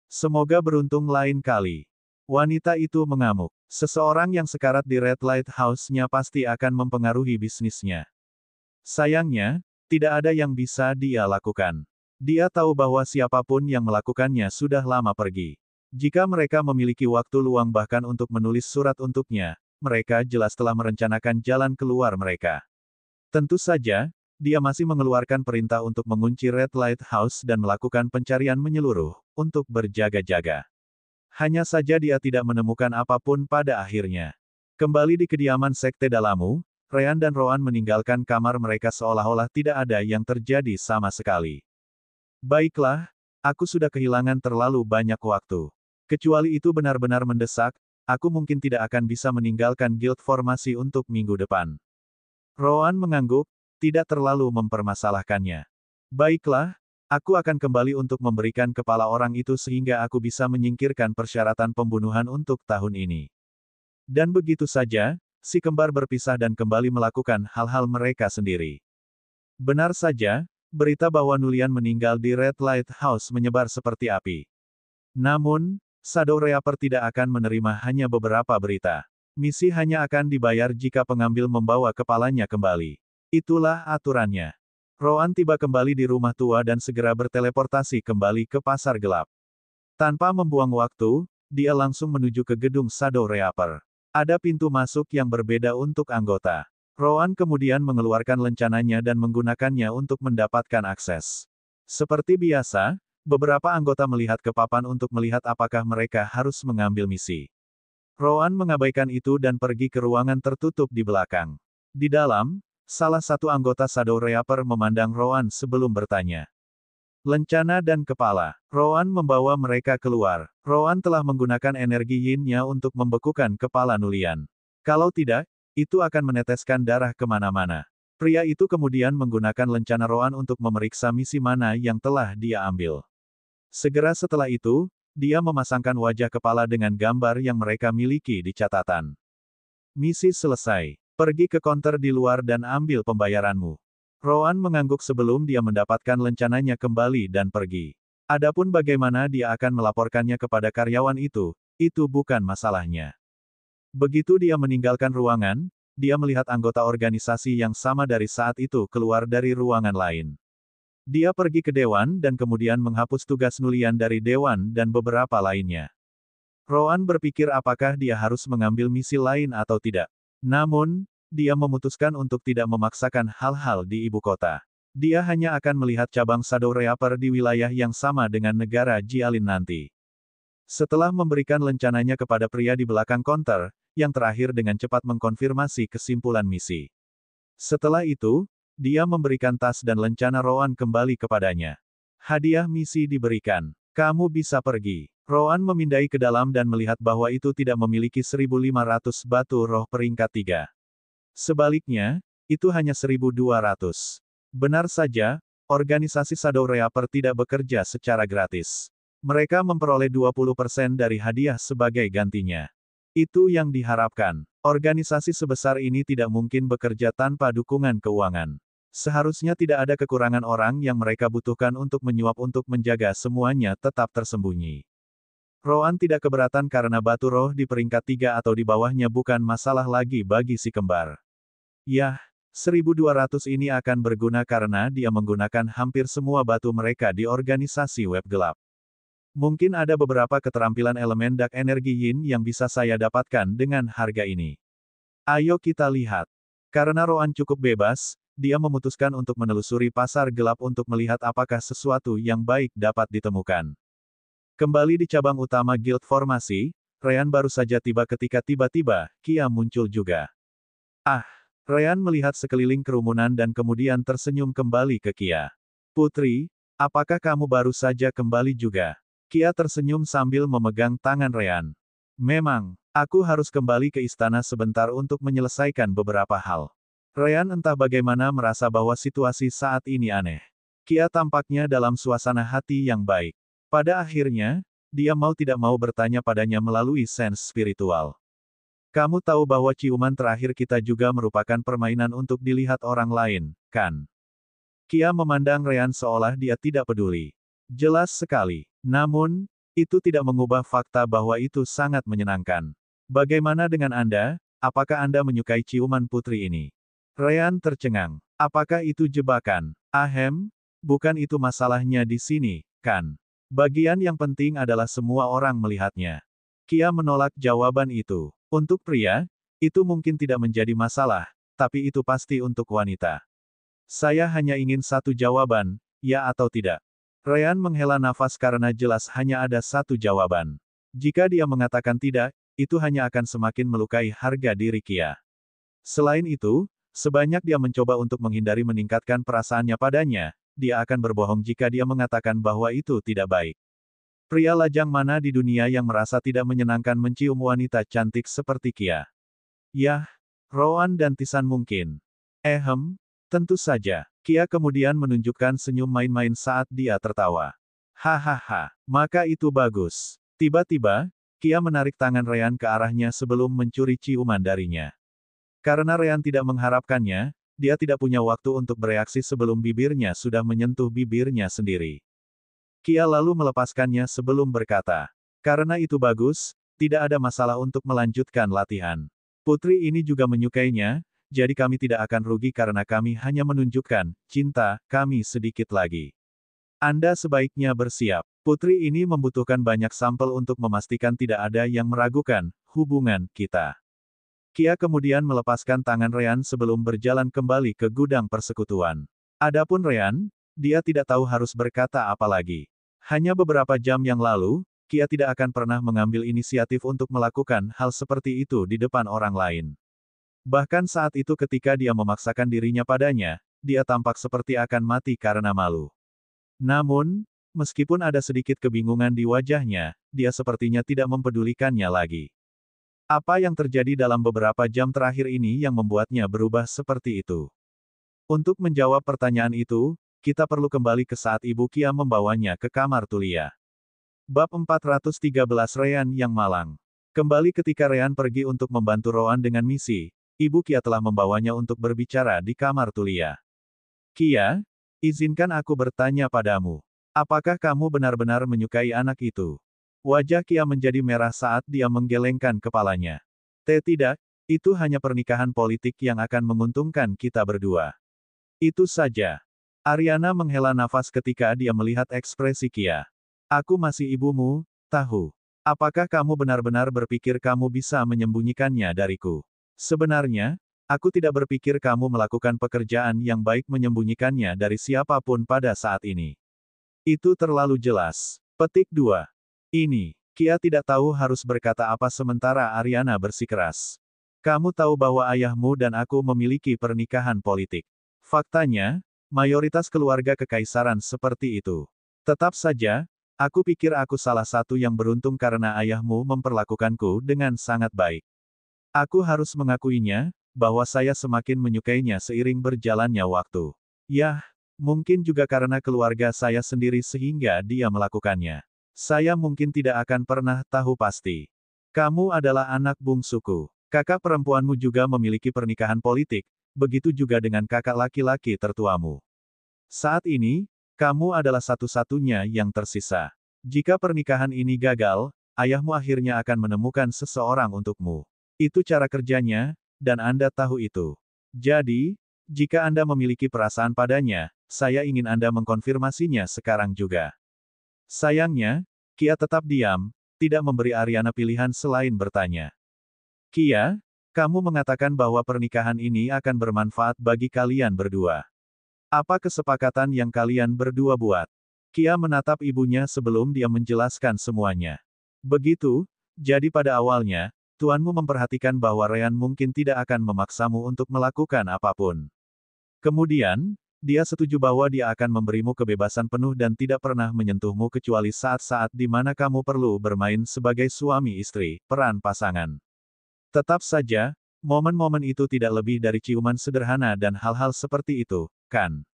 Semoga beruntung lain kali. Wanita itu mengamuk. Seseorang yang sekarat di Red Lighthouse-nya pasti akan mempengaruhi bisnisnya. Sayangnya, tidak ada yang bisa dia lakukan. Dia tahu bahwa siapapun yang melakukannya sudah lama pergi. Jika mereka memiliki waktu luang bahkan untuk menulis surat untuknya, mereka jelas telah merencanakan jalan keluar mereka. Tentu saja, dia masih mengeluarkan perintah untuk mengunci Red Lighthouse dan melakukan pencarian menyeluruh, untuk berjaga-jaga. Hanya saja dia tidak menemukan apapun pada akhirnya. Kembali di kediaman Sekte Dalamu, Ryan dan Roan meninggalkan kamar mereka seolah-olah tidak ada yang terjadi sama sekali. Baiklah, aku sudah kehilangan terlalu banyak waktu. Kecuali itu benar-benar mendesak, aku mungkin tidak akan bisa meninggalkan guild formasi untuk minggu depan. Roan mengangguk, tidak terlalu mempermasalahkannya. Baiklah, aku akan kembali untuk memberikan kepala orang itu sehingga aku bisa menyingkirkan persyaratan pembunuhan untuk tahun ini. Dan begitu saja, si kembar berpisah dan kembali melakukan hal-hal mereka sendiri. Benar saja, berita bahwa Nulian meninggal di Red Lighthouse menyebar seperti api. Namun, Shadow Reaper tidak akan menerima hanya beberapa berita. Misi hanya akan dibayar jika pengambil membawa kepalanya kembali. Itulah aturannya. Roan tiba kembali di rumah tua dan segera berteleportasi kembali ke pasar gelap. Tanpa membuang waktu, dia langsung menuju ke gedung Shadow Reaper. Ada pintu masuk yang berbeda untuk anggota. Roan kemudian mengeluarkan lencananya dan menggunakannya untuk mendapatkan akses. Seperti biasa, beberapa anggota melihat ke papan untuk melihat apakah mereka harus mengambil misi. Roan mengabaikan itu dan pergi ke ruangan tertutup di belakang. Di dalam, salah satu anggota Shadow Reaper memandang Roan sebelum bertanya. Lencana dan kepala. Roan membawa mereka keluar. Roan telah menggunakan energi yin-nya untuk membekukan kepala Nulian. Kalau tidak, itu akan meneteskan darah kemana-mana. Pria itu kemudian menggunakan lencana Roan untuk memeriksa misi mana yang telah dia ambil. Segera setelah itu, dia memasangkan wajah kepala dengan gambar yang mereka miliki di catatan. Misi selesai. Pergi ke konter di luar dan ambil pembayaranmu. Roan mengangguk sebelum dia mendapatkan lencananya kembali dan pergi. Adapun bagaimana dia akan melaporkannya kepada karyawan itu bukan masalahnya. Begitu dia meninggalkan ruangan, dia melihat anggota organisasi yang sama dari saat itu keluar dari ruangan lain. Dia pergi ke Dewan dan kemudian menghapus tugas nulian dari Dewan dan beberapa lainnya. Roan berpikir apakah dia harus mengambil misi lain atau tidak. Namun, dia memutuskan untuk tidak memaksakan hal-hal di ibu kota. Dia hanya akan melihat cabang Shadow Reaper di wilayah yang sama dengan negara Jialin nanti. Setelah memberikan lencananya kepada pria di belakang konter, yang terakhir dengan cepat mengkonfirmasi kesimpulan misi. Setelah itu, dia memberikan tas dan lencana Roan kembali kepadanya. Hadiah misi diberikan. Kamu bisa pergi. Roan memindai ke dalam dan melihat bahwa itu tidak memiliki 1.500 batu roh peringkat 3. Sebaliknya, itu hanya 1.200. Benar saja, organisasi Shadow Reaper tidak bekerja secara gratis. Mereka memperoleh 20% dari hadiah sebagai gantinya. Itu yang diharapkan. Organisasi sebesar ini tidak mungkin bekerja tanpa dukungan keuangan. Seharusnya tidak ada kekurangan orang yang mereka butuhkan untuk menyuap untuk menjaga semuanya tetap tersembunyi. Roan tidak keberatan karena batu roh di peringkat 3 atau di bawahnya bukan masalah lagi bagi si kembar. Yah, 1.200 ini akan berguna karena dia menggunakan hampir semua batu mereka di organisasi web gelap. Mungkin ada beberapa keterampilan elemen dark energi yin yang bisa saya dapatkan dengan harga ini. Ayo kita lihat. Karena Roan cukup bebas, dia memutuskan untuk menelusuri pasar gelap untuk melihat apakah sesuatu yang baik dapat ditemukan. Kembali di cabang utama Guild Formasi, Ryan baru saja tiba ketika tiba-tiba, Kia muncul juga. Ah! Ryan melihat sekeliling kerumunan dan kemudian tersenyum kembali ke Kia. Putri, apakah kamu baru saja kembali juga? Kia tersenyum sambil memegang tangan Ryan. Memang, aku harus kembali ke istana sebentar untuk menyelesaikan beberapa hal. Ryan entah bagaimana merasa bahwa situasi saat ini aneh. Kia tampaknya dalam suasana hati yang baik. Pada akhirnya, dia mau tidak mau bertanya padanya melalui sense spiritual. Kamu tahu bahwa ciuman terakhir kita juga merupakan permainan untuk dilihat orang lain, kan? Kia memandang Ryan seolah dia tidak peduli. Jelas sekali. Namun, itu tidak mengubah fakta bahwa itu sangat menyenangkan. Bagaimana dengan Anda? Apakah Anda menyukai ciuman putri ini? Ryan tercengang. Apakah itu jebakan? Ahem, bukan itu masalahnya di sini, kan? Bagian yang penting adalah semua orang melihatnya. Kia menolak jawaban itu. Untuk pria, itu mungkin tidak menjadi masalah, tapi itu pasti untuk wanita. Saya hanya ingin satu jawaban, ya atau tidak. Ryan menghela nafas karena jelas hanya ada satu jawaban. Jika dia mengatakan tidak, itu hanya akan semakin melukai harga diri Kia. Selain itu, sebanyak dia mencoba untuk menghindari meningkatkan perasaannya padanya, dia akan berbohong jika dia mengatakan bahwa itu tidak baik. Pria lajang mana di dunia yang merasa tidak menyenangkan mencium wanita cantik seperti Kia? Yah, Roan dan Tisan mungkin. Tentu saja. Kia kemudian menunjukkan senyum main-main saat dia tertawa. Hahaha, maka itu bagus. Tiba-tiba, Kia menarik tangan Ryan ke arahnya sebelum mencuri ciuman darinya. Karena Ryan tidak mengharapkannya, dia tidak punya waktu untuk bereaksi sebelum bibirnya sudah menyentuh bibirnya sendiri. Kia lalu melepaskannya sebelum berkata, karena itu bagus, tidak ada masalah untuk melanjutkan latihan. Putri ini juga menyukainya, jadi kami tidak akan rugi karena kami hanya menunjukkan cinta kami sedikit lagi. Anda sebaiknya bersiap. Putri ini membutuhkan banyak sampel untuk memastikan tidak ada yang meragukan hubungan kita. Kia kemudian melepaskan tangan Ryan sebelum berjalan kembali ke gudang persekutuan. Adapun Ryan, dia tidak tahu harus berkata apa lagi. Hanya beberapa jam yang lalu, Kia tidak akan pernah mengambil inisiatif untuk melakukan hal seperti itu di depan orang lain. Bahkan saat itu ketika dia memaksakan dirinya padanya, dia tampak seperti akan mati karena malu. Namun, meskipun ada sedikit kebingungan di wajahnya, dia sepertinya tidak mempedulikannya lagi. Apa yang terjadi dalam beberapa jam terakhir ini yang membuatnya berubah seperti itu? Untuk menjawab pertanyaan itu, kita perlu kembali ke saat Ibu Kia membawanya ke kamar Tulia. Bab 413 Ryan yang malang. Kembali ketika Ryan pergi untuk membantu Roan dengan misi, Ibu Kia telah membawanya untuk berbicara di kamar Tulia. Kia, izinkan aku bertanya padamu. Apakah kamu benar-benar menyukai anak itu? Wajah Kia menjadi merah saat dia menggelengkan kepalanya. Tidak, itu hanya pernikahan politik yang akan menguntungkan kita berdua. Itu saja. Ariana menghela nafas ketika dia melihat ekspresi Kia. Aku masih ibumu, tahu. Apakah kamu benar-benar berpikir kamu bisa menyembunyikannya dariku? Sebenarnya, aku tidak berpikir kamu melakukan pekerjaan yang baik menyembunyikannya dari siapapun pada saat ini. Itu terlalu jelas. Petik 2. Ini, Kia tidak tahu harus berkata apa sementara Ariana bersikeras. Kamu tahu bahwa ayahmu dan aku memiliki pernikahan politik. Faktanya, mayoritas keluarga kekaisaran seperti itu. Tetap saja, aku pikir aku salah satu yang beruntung karena ayahmu memperlakukanku dengan sangat baik. Aku harus mengakuinya, bahwa saya semakin menyukainya seiring berjalannya waktu. Yah, mungkin juga karena keluarga saya sendiri sehingga dia melakukannya. Saya mungkin tidak akan pernah tahu pasti. Kamu adalah anak bungsuku. Kakak perempuanmu juga memiliki pernikahan politik, begitu juga dengan kakak laki-laki tertuamu. Saat ini, kamu adalah satu-satunya yang tersisa. Jika pernikahan ini gagal, ayahmu akhirnya akan menemukan seseorang untukmu. Itu cara kerjanya, dan Anda tahu itu. Jadi, jika Anda memiliki perasaan padanya, saya ingin Anda mengkonfirmasinya sekarang juga. Sayangnya, Kia tetap diam, tidak memberi Ariana pilihan selain bertanya. Kia, kamu mengatakan bahwa pernikahan ini akan bermanfaat bagi kalian berdua. Apa kesepakatan yang kalian berdua buat? Kia menatap ibunya sebelum dia menjelaskan semuanya. Begitu, jadi pada awalnya, tuanmu memperhatikan bahwa Ryan mungkin tidak akan memaksamu untuk melakukan apapun. Kemudian, dia setuju bahwa dia akan memberimu kebebasan penuh dan tidak pernah menyentuhmu kecuali saat-saat di mana kamu perlu bermain sebagai suami istri, peran pasangan. Tetap saja, momen-momen itu tidak lebih dari ciuman sederhana dan hal-hal seperti itu, kan?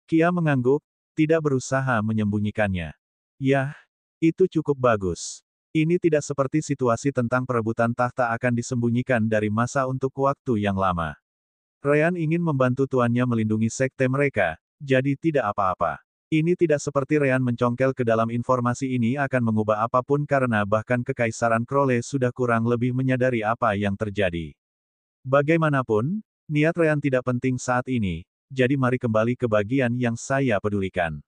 Kia mengangguk, tidak berusaha menyembunyikannya. Yah, itu cukup bagus. Ini tidak seperti situasi tentang perebutan tahta akan disembunyikan dari masa untuk waktu yang lama. Ryan ingin membantu tuannya melindungi sekte mereka, jadi tidak apa-apa. Ini tidak seperti Ryan mencongkel ke dalam informasi ini akan mengubah apapun karena bahkan Kekaisaran Crowley sudah kurang lebih menyadari apa yang terjadi. Bagaimanapun, niat Ryan tidak penting saat ini, jadi mari kembali ke bagian yang saya pedulikan.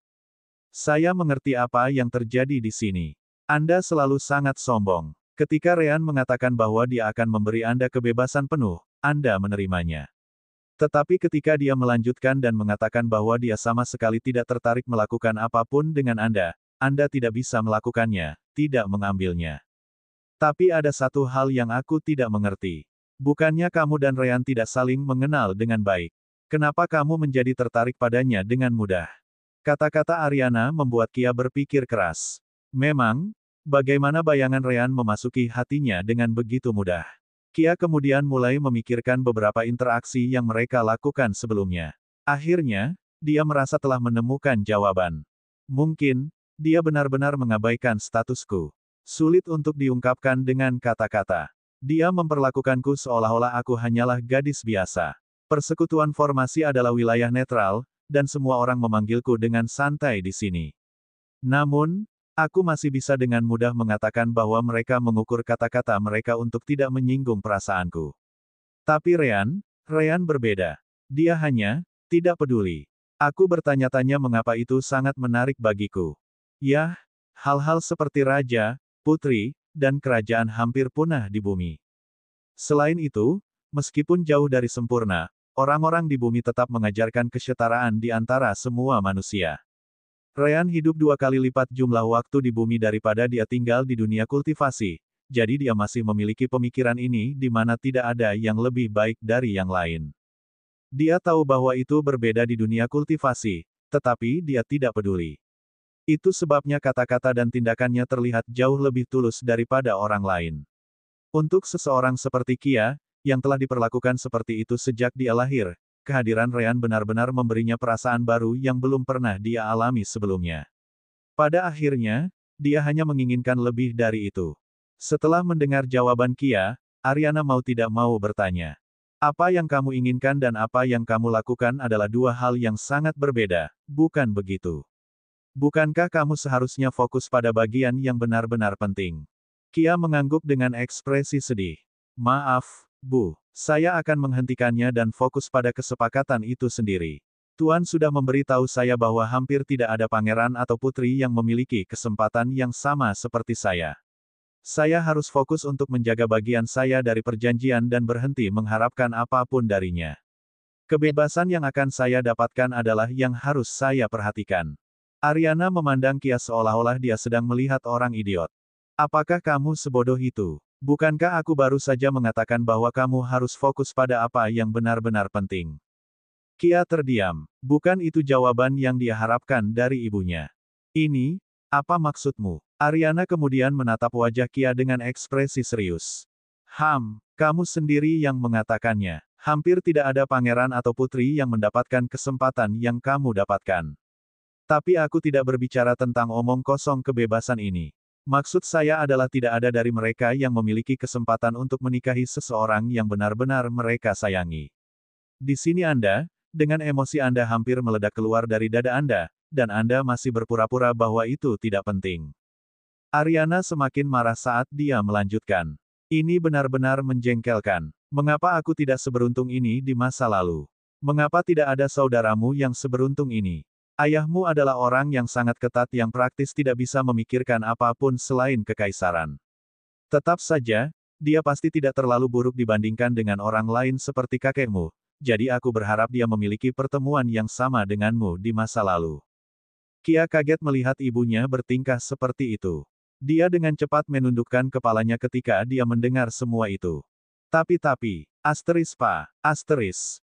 Saya mengerti apa yang terjadi di sini. Anda selalu sangat sombong. Ketika Ryan mengatakan bahwa dia akan memberi Anda kebebasan penuh, Anda menerimanya. Tetapi ketika dia melanjutkan dan mengatakan bahwa dia sama sekali tidak tertarik melakukan apapun dengan Anda tidak bisa melakukannya, tidak mengambilnya. Tapi ada satu hal yang aku tidak mengerti. Bukannya kamu dan Ryan tidak saling mengenal dengan baik. Kenapa kamu menjadi tertarik padanya dengan mudah? Kata-kata Ariana membuat Kia berpikir keras. Memang, bagaimana bayangan Ryan memasuki hatinya dengan begitu mudah? Kia kemudian mulai memikirkan beberapa interaksi yang mereka lakukan sebelumnya. Akhirnya, dia merasa telah menemukan jawaban. Mungkin, dia benar-benar mengabaikan statusku. Sulit untuk diungkapkan dengan kata-kata. Dia memperlakukanku seolah-olah aku hanyalah gadis biasa. Persekutuan formasi adalah wilayah netral, dan semua orang memanggilku dengan santai di sini. Namun, aku masih bisa dengan mudah mengatakan bahwa mereka mengukur kata-kata mereka untuk tidak menyinggung perasaanku. Tapi Ryan berbeda. Dia hanya, tidak peduli. Aku bertanya-tanya mengapa itu sangat menarik bagiku. Yah, hal-hal seperti raja, putri, dan kerajaan hampir punah di bumi. Selain itu, meskipun jauh dari sempurna, orang-orang di bumi tetap mengajarkan kesetaraan di antara semua manusia. Ryan hidup 2 kali lipat jumlah waktu di bumi daripada dia tinggal di dunia kultivasi, jadi dia masih memiliki pemikiran ini di mana tidak ada yang lebih baik dari yang lain. Dia tahu bahwa itu berbeda di dunia kultivasi, tetapi dia tidak peduli. Itu sebabnya kata-kata dan tindakannya terlihat jauh lebih tulus daripada orang lain. Untuk seseorang seperti Kia, yang telah diperlakukan seperti itu sejak dia lahir, kehadiran Ryan benar-benar memberinya perasaan baru yang belum pernah dia alami sebelumnya. Pada akhirnya, dia hanya menginginkan lebih dari itu. Setelah mendengar jawaban Kia, Ariana mau tidak mau bertanya. Apa yang kamu inginkan dan apa yang kamu lakukan adalah dua hal yang sangat berbeda, bukan begitu? Bukankah kamu seharusnya fokus pada bagian yang benar-benar penting? Kia mengangguk dengan ekspresi sedih. Maaf, Bu. Saya akan menghentikannya dan fokus pada kesepakatan itu sendiri. Tuan sudah memberitahu saya bahwa hampir tidak ada pangeran atau putri yang memiliki kesempatan yang sama seperti saya. Saya harus fokus untuk menjaga bagian saya dari perjanjian dan berhenti mengharapkan apapun darinya. Kebebasan yang akan saya dapatkan adalah yang harus saya perhatikan. Ariana memandang Kia seolah-olah dia sedang melihat orang idiot. Apakah kamu sebodoh itu? Bukankah aku baru saja mengatakan bahwa kamu harus fokus pada apa yang benar-benar penting? Kia terdiam. Bukan itu jawaban yang dia harapkan dari ibunya. Ini, apa maksudmu? Ariana kemudian menatap wajah Kia dengan ekspresi serius. Kamu sendiri yang mengatakannya. Hampir tidak ada pangeran atau putri yang mendapatkan kesempatan yang kamu dapatkan. Tapi aku tidak berbicara tentang omong kosong kebebasan ini. Maksud saya adalah tidak ada dari mereka yang memiliki kesempatan untuk menikahi seseorang yang benar-benar mereka sayangi. Di sini Anda, dengan emosi Anda hampir meledak keluar dari dada Anda, dan Anda masih berpura-pura bahwa itu tidak penting. Ariana semakin marah saat dia melanjutkan. Ini benar-benar menjengkelkan. Mengapa aku tidak seberuntung ini di masa lalu? Mengapa tidak ada saudaramu yang seberuntung ini? Ayahmu adalah orang yang sangat ketat yang praktis tidak bisa memikirkan apapun selain kekaisaran. Tetap saja, dia pasti tidak terlalu buruk dibandingkan dengan orang lain seperti kakekmu, jadi aku berharap dia memiliki pertemuan yang sama denganmu di masa lalu. Kia kaget melihat ibunya bertingkah seperti itu. Dia dengan cepat menundukkan kepalanya ketika dia mendengar semua itu. Tapi,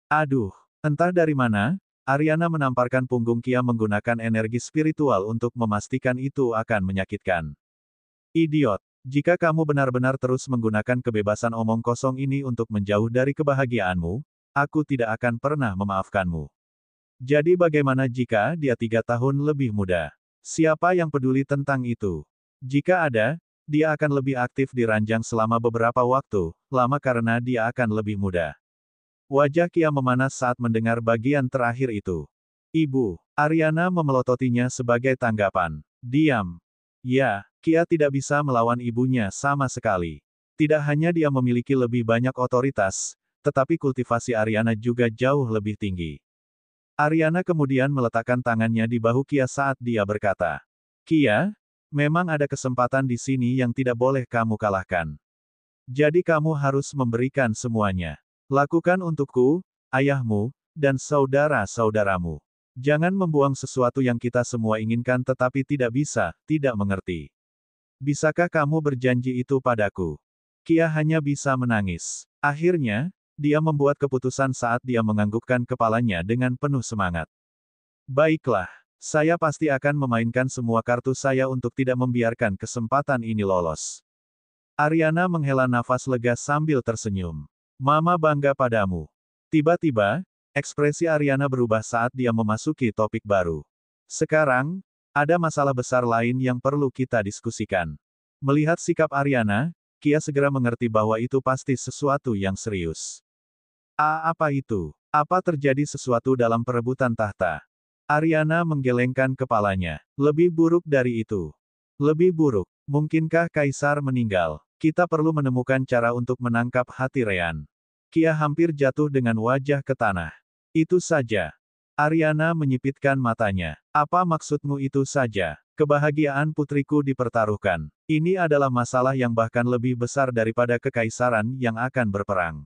aduh, entah dari mana, Ariana menamparkan punggung Kia menggunakan energi spiritual untuk memastikan itu akan menyakitkan. Idiot, jika kamu benar-benar terus menggunakan kebebasan omong kosong ini untuk menjauh dari kebahagiaanmu, aku tidak akan pernah memaafkanmu. Jadi bagaimana jika dia 3 tahun lebih muda? Siapa yang peduli tentang itu? Jika ada, dia akan lebih aktif di ranjang selama beberapa waktu, lama karena dia akan lebih muda. Wajah Kia memanas saat mendengar bagian terakhir itu. Ibu, Ariana memelototinya sebagai tanggapan. Diam. Ya, Kia tidak bisa melawan ibunya sama sekali. Tidak hanya dia memiliki lebih banyak otoritas, tetapi kultivasi Ariana juga jauh lebih tinggi. Ariana kemudian meletakkan tangannya di bahu Kia saat dia berkata, Kia, memang ada kesempatan di sini yang tidak boleh kamu kalahkan. Jadi kamu harus memberikan semuanya. Lakukan untukku, ayahmu, dan saudara-saudaramu. Jangan membuang sesuatu yang kita semua inginkan tetapi tidak bisa, tidak mengerti. Bisakah kamu berjanji itu padaku? Kia hanya bisa menangis. Akhirnya, dia membuat keputusan saat dia menganggukkan kepalanya dengan penuh semangat. Baiklah. Saya pasti akan memainkan semua kartu saya untuk tidak membiarkan kesempatan ini lolos. Ariana menghela nafas lega sambil tersenyum. Mama bangga padamu. Tiba-tiba, ekspresi Ariana berubah saat dia memasuki topik baru. Sekarang, ada masalah besar lain yang perlu kita diskusikan. Melihat sikap Ariana, Kia segera mengerti bahwa itu pasti sesuatu yang serius. Apa itu? Apa terjadi sesuatu dalam perebutan tahta? Ariana menggelengkan kepalanya. Lebih buruk dari itu. Lebih buruk. Mungkinkah Kaisar meninggal? Kita perlu menemukan cara untuk menangkap hati Ryan. Kia hampir jatuh dengan wajah ke tanah. Itu saja. Ariana menyipitkan matanya. Apa maksudmu itu saja? Kebahagiaan putriku dipertaruhkan. Ini adalah masalah yang bahkan lebih besar daripada kekaisaran yang akan berperang.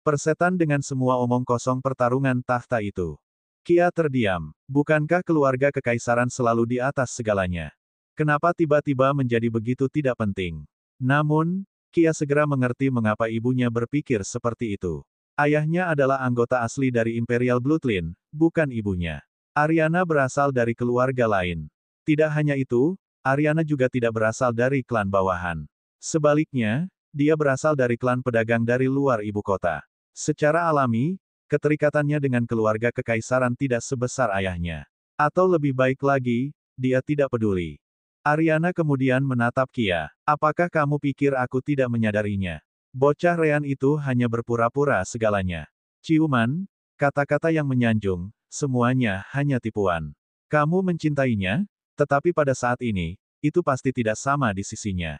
Persetan dengan semua omong kosong pertarungan tahta itu. Kia terdiam. Bukankah keluarga kekaisaran selalu di atas segalanya? Kenapa tiba-tiba menjadi begitu tidak penting? Namun, Kia segera mengerti mengapa ibunya berpikir seperti itu. Ayahnya adalah anggota asli dari Imperial Bloodline, bukan ibunya. Ariana berasal dari keluarga lain. Tidak hanya itu, Ariana juga tidak berasal dari klan bawahan. Sebaliknya, dia berasal dari klan pedagang dari luar ibu kota. Secara alami, keterikatannya dengan keluarga kekaisaran tidak sebesar ayahnya. Atau lebih baik lagi, dia tidak peduli. Ariana kemudian menatap Kia. Apakah kamu pikir aku tidak menyadarinya? Bocah Ryan itu hanya berpura-pura segalanya. Ciuman, kata-kata yang menyanjung, semuanya hanya tipuan. Kamu mencintainya, tetapi pada saat ini, itu pasti tidak sama di sisinya.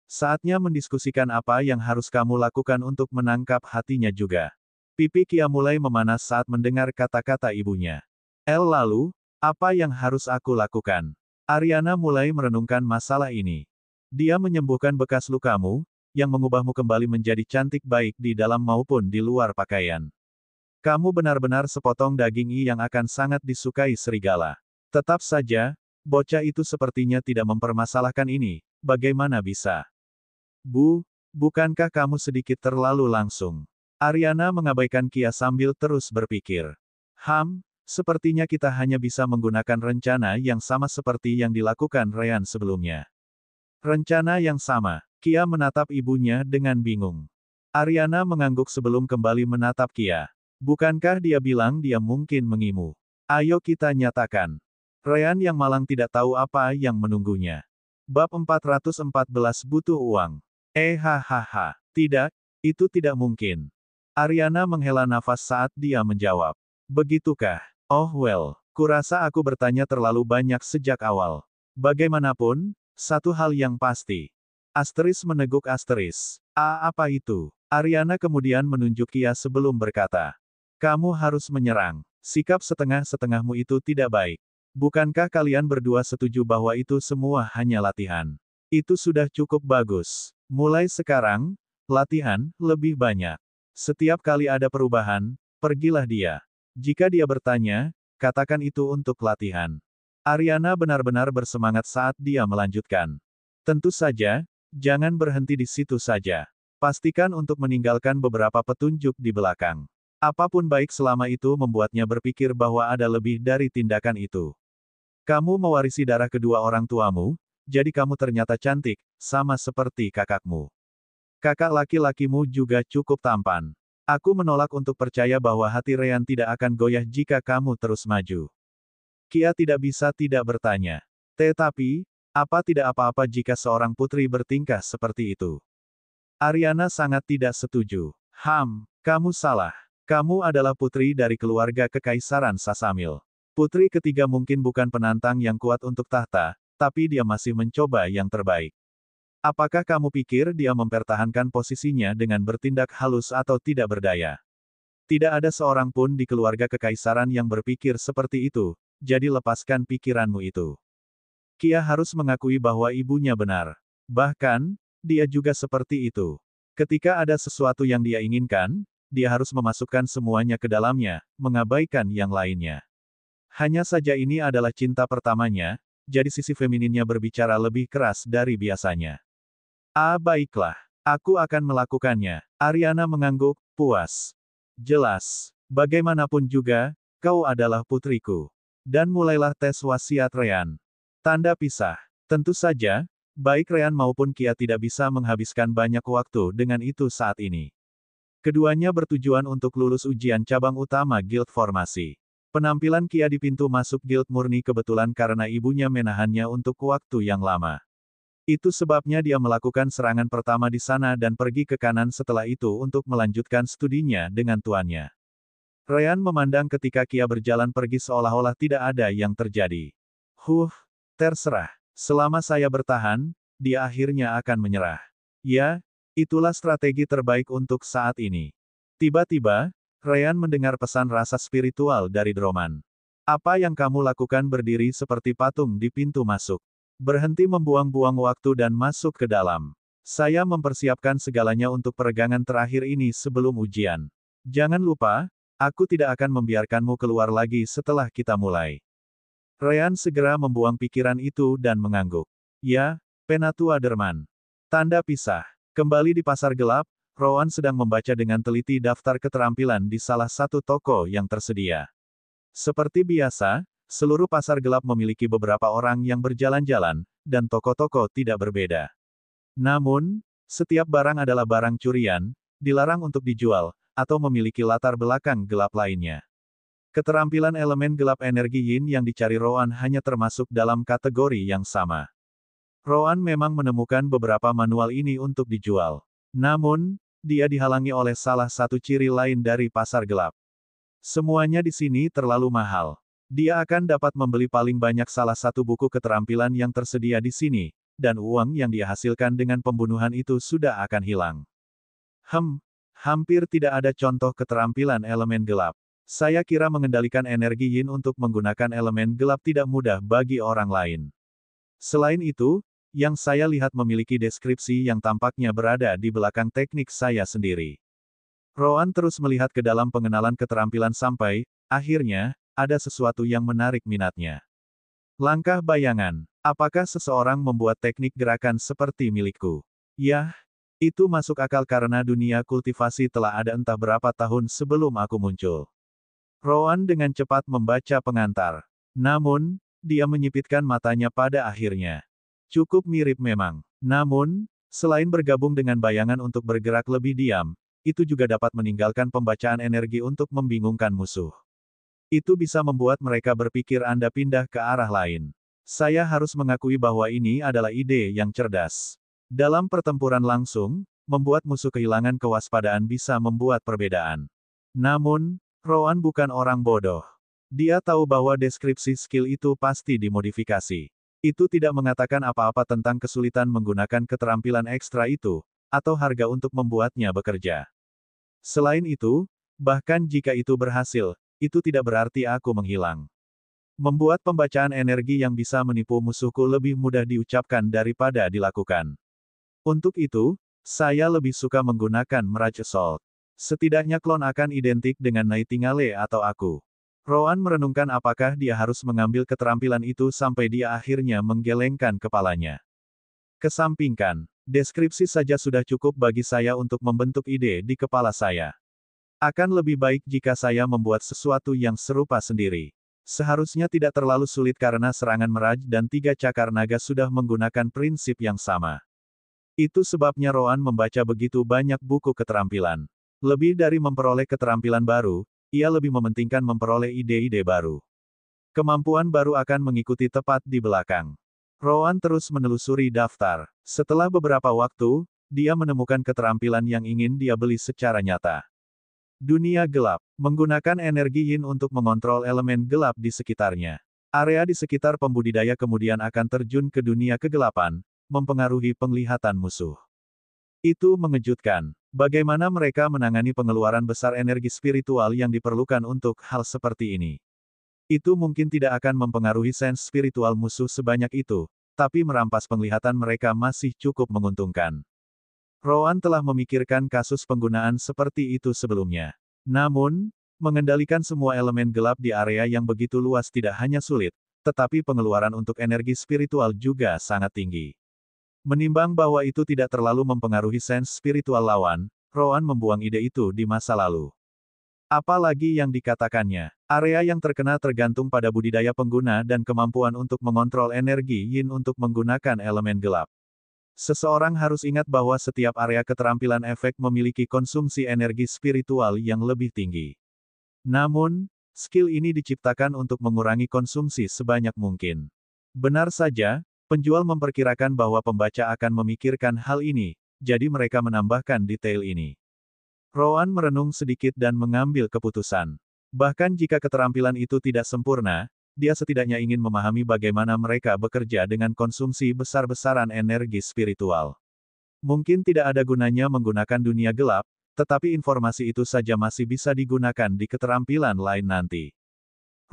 Saatnya mendiskusikan apa yang harus kamu lakukan untuk menangkap hatinya juga. Pipi Kia mulai memanas saat mendengar kata-kata ibunya. Lalu, apa yang harus aku lakukan? Ariana mulai merenungkan masalah ini. Dia menyembuhkan bekas lukamu, yang mengubahmu kembali menjadi cantik baik di dalam maupun di luar pakaian. Kamu benar-benar sepotong daging yang akan sangat disukai serigala. Tetap saja, bocah itu sepertinya tidak mempermasalahkan ini, bagaimana bisa? Bukankah kamu sedikit terlalu langsung? Ariana mengabaikan Kia sambil terus berpikir. Sepertinya kita hanya bisa menggunakan rencana yang sama seperti yang dilakukan Ryan sebelumnya. Rencana yang sama. Kia menatap ibunya dengan bingung. Ariana mengangguk sebelum kembali menatap Kia. Bukankah dia bilang dia mungkin mengimu? Ayo kita nyatakan. Ryan yang malang tidak tahu apa yang menunggunya. Bab 414 butuh uang. Hahaha. Tidak, itu tidak mungkin. Ariana menghela nafas saat dia menjawab. Begitukah? Oh well, kurasa aku bertanya terlalu banyak sejak awal. Bagaimanapun, satu hal yang pasti. Asteris meneguk asteris. Apa itu? Ariana kemudian menunjuk Kia sebelum berkata. Kamu harus menyerang. Sikap setengah-setengahmu itu tidak baik. Bukankah kalian berdua setuju bahwa itu semua hanya latihan? Itu sudah cukup bagus. Mulai sekarang, latihan lebih banyak. Setiap kali ada perubahan, pergilah dia. Jika dia bertanya, katakan itu untuk latihan. Ariana benar-benar bersemangat saat dia melanjutkan. Tentu saja, jangan berhenti di situ saja. Pastikan untuk meninggalkan beberapa petunjuk di belakang. Apapun baik selama itu membuatnya berpikir bahwa ada lebih dari tindakan itu. Kamu mewarisi darah kedua orang tuamu, jadi kamu ternyata cantik, sama seperti kakakmu. Kakak laki-lakimu juga cukup tampan. Aku menolak untuk percaya bahwa hati Ryan tidak akan goyah jika kamu terus maju. Kia tidak bisa tidak bertanya. Tetapi, apa tidak apa-apa jika seorang putri bertingkah seperti itu? Ariana sangat tidak setuju. Kamu salah. Kamu adalah putri dari keluarga Kekaisaran Sasamil. Putri ketiga mungkin bukan penantang yang kuat untuk tahta, tapi dia masih mencoba yang terbaik. Apakah kamu pikir dia mempertahankan posisinya dengan bertindak halus atau tidak berdaya? Tidak ada seorang pun di keluarga kekaisaran yang berpikir seperti itu, jadi lepaskan pikiranmu itu. Kia harus mengakui bahwa ibunya benar. Bahkan, dia juga seperti itu. Ketika ada sesuatu yang dia inginkan, dia harus memasukkan semuanya ke dalamnya, mengabaikan yang lainnya. Hanya saja ini adalah cinta pertamanya, jadi sisi femininnya berbicara lebih keras dari biasanya. Baiklah. Aku akan melakukannya. Ariana mengangguk, puas. Jelas. Bagaimanapun juga, kau adalah putriku. Dan mulailah tes wasiat Ryan. Tanda pisah. Tentu saja, baik Ryan maupun Kia tidak bisa menghabiskan banyak waktu dengan itu saat ini. Keduanya bertujuan untuk lulus ujian cabang utama Guild Formasi. Penampilan Kia di pintu masuk Guild murni kebetulan karena ibunya menahannya untuk waktu yang lama. Itu sebabnya dia melakukan serangan pertama di sana dan pergi ke kanan setelah itu untuk melanjutkan studinya dengan tuannya. Ryan memandang ketika Kia berjalan pergi seolah-olah tidak ada yang terjadi. Terserah. Selama saya bertahan, dia akhirnya akan menyerah. Ya, itulah strategi terbaik untuk saat ini. Tiba-tiba, Ryan mendengar pesan rasa spiritual dari Droman. Apa yang kamu lakukan berdiri seperti patung di pintu masuk? Berhenti membuang-buang waktu dan masuk ke dalam. Saya mempersiapkan segalanya untuk peregangan terakhir ini sebelum ujian. Jangan lupa, aku tidak akan membiarkanmu keluar lagi setelah kita mulai. Ryan segera membuang pikiran itu dan mengangguk. Ya, Penatua Derman. Tanda pisah. Kembali di pasar gelap, Rowan sedang membaca dengan teliti daftar keterampilan di salah satu toko yang tersedia. Seperti biasa, seluruh pasar gelap memiliki beberapa orang yang berjalan-jalan, dan toko-toko tidak berbeda. Namun, setiap barang adalah barang curian, dilarang untuk dijual, atau memiliki latar belakang gelap lainnya. Keterampilan elemen gelap energi Yin yang dicari Rowan hanya termasuk dalam kategori yang sama. Rowan memang menemukan beberapa manual ini untuk dijual. Namun, dia dihalangi oleh salah satu ciri lain dari pasar gelap. Semuanya di sini terlalu mahal. Dia akan dapat membeli paling banyak salah satu buku keterampilan yang tersedia di sini, dan uang yang dia hasilkan dengan pembunuhan itu sudah akan hilang. Hampir tidak ada contoh keterampilan elemen gelap. Saya kira mengendalikan energi yin untuk menggunakan elemen gelap tidak mudah bagi orang lain. Selain itu, yang saya lihat memiliki deskripsi yang tampaknya berada di belakang teknik saya sendiri. Roan terus melihat ke dalam pengenalan keterampilan sampai, akhirnya, ada sesuatu yang menarik minatnya. Langkah bayangan. Apakah seseorang membuat teknik gerakan seperti milikku? Yah, itu masuk akal karena dunia kultivasi telah ada entah berapa tahun sebelum aku muncul. Roan dengan cepat membaca pengantar. Namun, dia menyipitkan matanya pada akhirnya. Cukup mirip memang. Namun, selain bergabung dengan bayangan untuk bergerak lebih diam, itu juga dapat meninggalkan pembacaan energi untuk membingungkan musuh. Itu bisa membuat mereka berpikir Anda pindah ke arah lain. Saya harus mengakui bahwa ini adalah ide yang cerdas. Dalam pertempuran langsung, membuat musuh kehilangan kewaspadaan bisa membuat perbedaan. Namun, Roan bukan orang bodoh. Dia tahu bahwa deskripsi skill itu pasti dimodifikasi. Itu tidak mengatakan apa-apa tentang kesulitan menggunakan keterampilan ekstra itu, atau harga untuk membuatnya bekerja. Selain itu, bahkan jika itu berhasil, itu tidak berarti aku menghilang. Membuat pembacaan energi yang bisa menipu musuhku lebih mudah diucapkan daripada dilakukan. Untuk itu, saya lebih suka menggunakan Mirage Assault. Setidaknya klon akan identik dengan Nightingale atau aku. Roan merenungkan apakah dia harus mengambil keterampilan itu sampai dia akhirnya menggelengkan kepalanya. Kesampingkan, deskripsi saja sudah cukup bagi saya untuk membentuk ide di kepala saya. Akan lebih baik jika saya membuat sesuatu yang serupa sendiri. Seharusnya tidak terlalu sulit karena serangan Mirage dan 3 cakar naga sudah menggunakan prinsip yang sama. Itu sebabnya Roan membaca begitu banyak buku keterampilan. Lebih dari memperoleh keterampilan baru, ia lebih mementingkan memperoleh ide-ide baru. Kemampuan baru akan mengikuti tepat di belakang. Roan terus menelusuri daftar. Setelah beberapa waktu, dia menemukan keterampilan yang ingin dia beli secara nyata. Dunia gelap, menggunakan energi yin untuk mengontrol elemen gelap di sekitarnya. Area di sekitar pembudidaya kemudian akan terjun ke dunia kegelapan, mempengaruhi penglihatan musuh. Itu mengejutkan. Bagaimana mereka menangani pengeluaran besar energi spiritual yang diperlukan untuk hal seperti ini? Itu mungkin tidak akan mempengaruhi sense spiritual musuh sebanyak itu, tapi merampas penglihatan mereka masih cukup menguntungkan. Roan telah memikirkan kasus penggunaan seperti itu sebelumnya. Namun, mengendalikan semua elemen gelap di area yang begitu luas tidak hanya sulit, tetapi pengeluaran untuk energi spiritual juga sangat tinggi. Menimbang bahwa itu tidak terlalu mempengaruhi sense spiritual lawan, Roan membuang ide itu di masa lalu. Apalagi yang dikatakannya, area yang terkena tergantung pada budidaya pengguna dan kemampuan untuk mengontrol energi yin untuk menggunakan elemen gelap. Seseorang harus ingat bahwa setiap area keterampilan efek memiliki konsumsi energi spiritual yang lebih tinggi. Namun, skill ini diciptakan untuk mengurangi konsumsi sebanyak mungkin. Benar saja, penjual memperkirakan bahwa pembaca akan memikirkan hal ini, jadi mereka menambahkan detail ini. Roan merenung sedikit dan mengambil keputusan. Bahkan jika keterampilan itu tidak sempurna, dia setidaknya ingin memahami bagaimana mereka bekerja dengan konsumsi besar-besaran energi spiritual. Mungkin tidak ada gunanya menggunakan dunia gelap, tetapi informasi itu saja masih bisa digunakan di keterampilan lain nanti.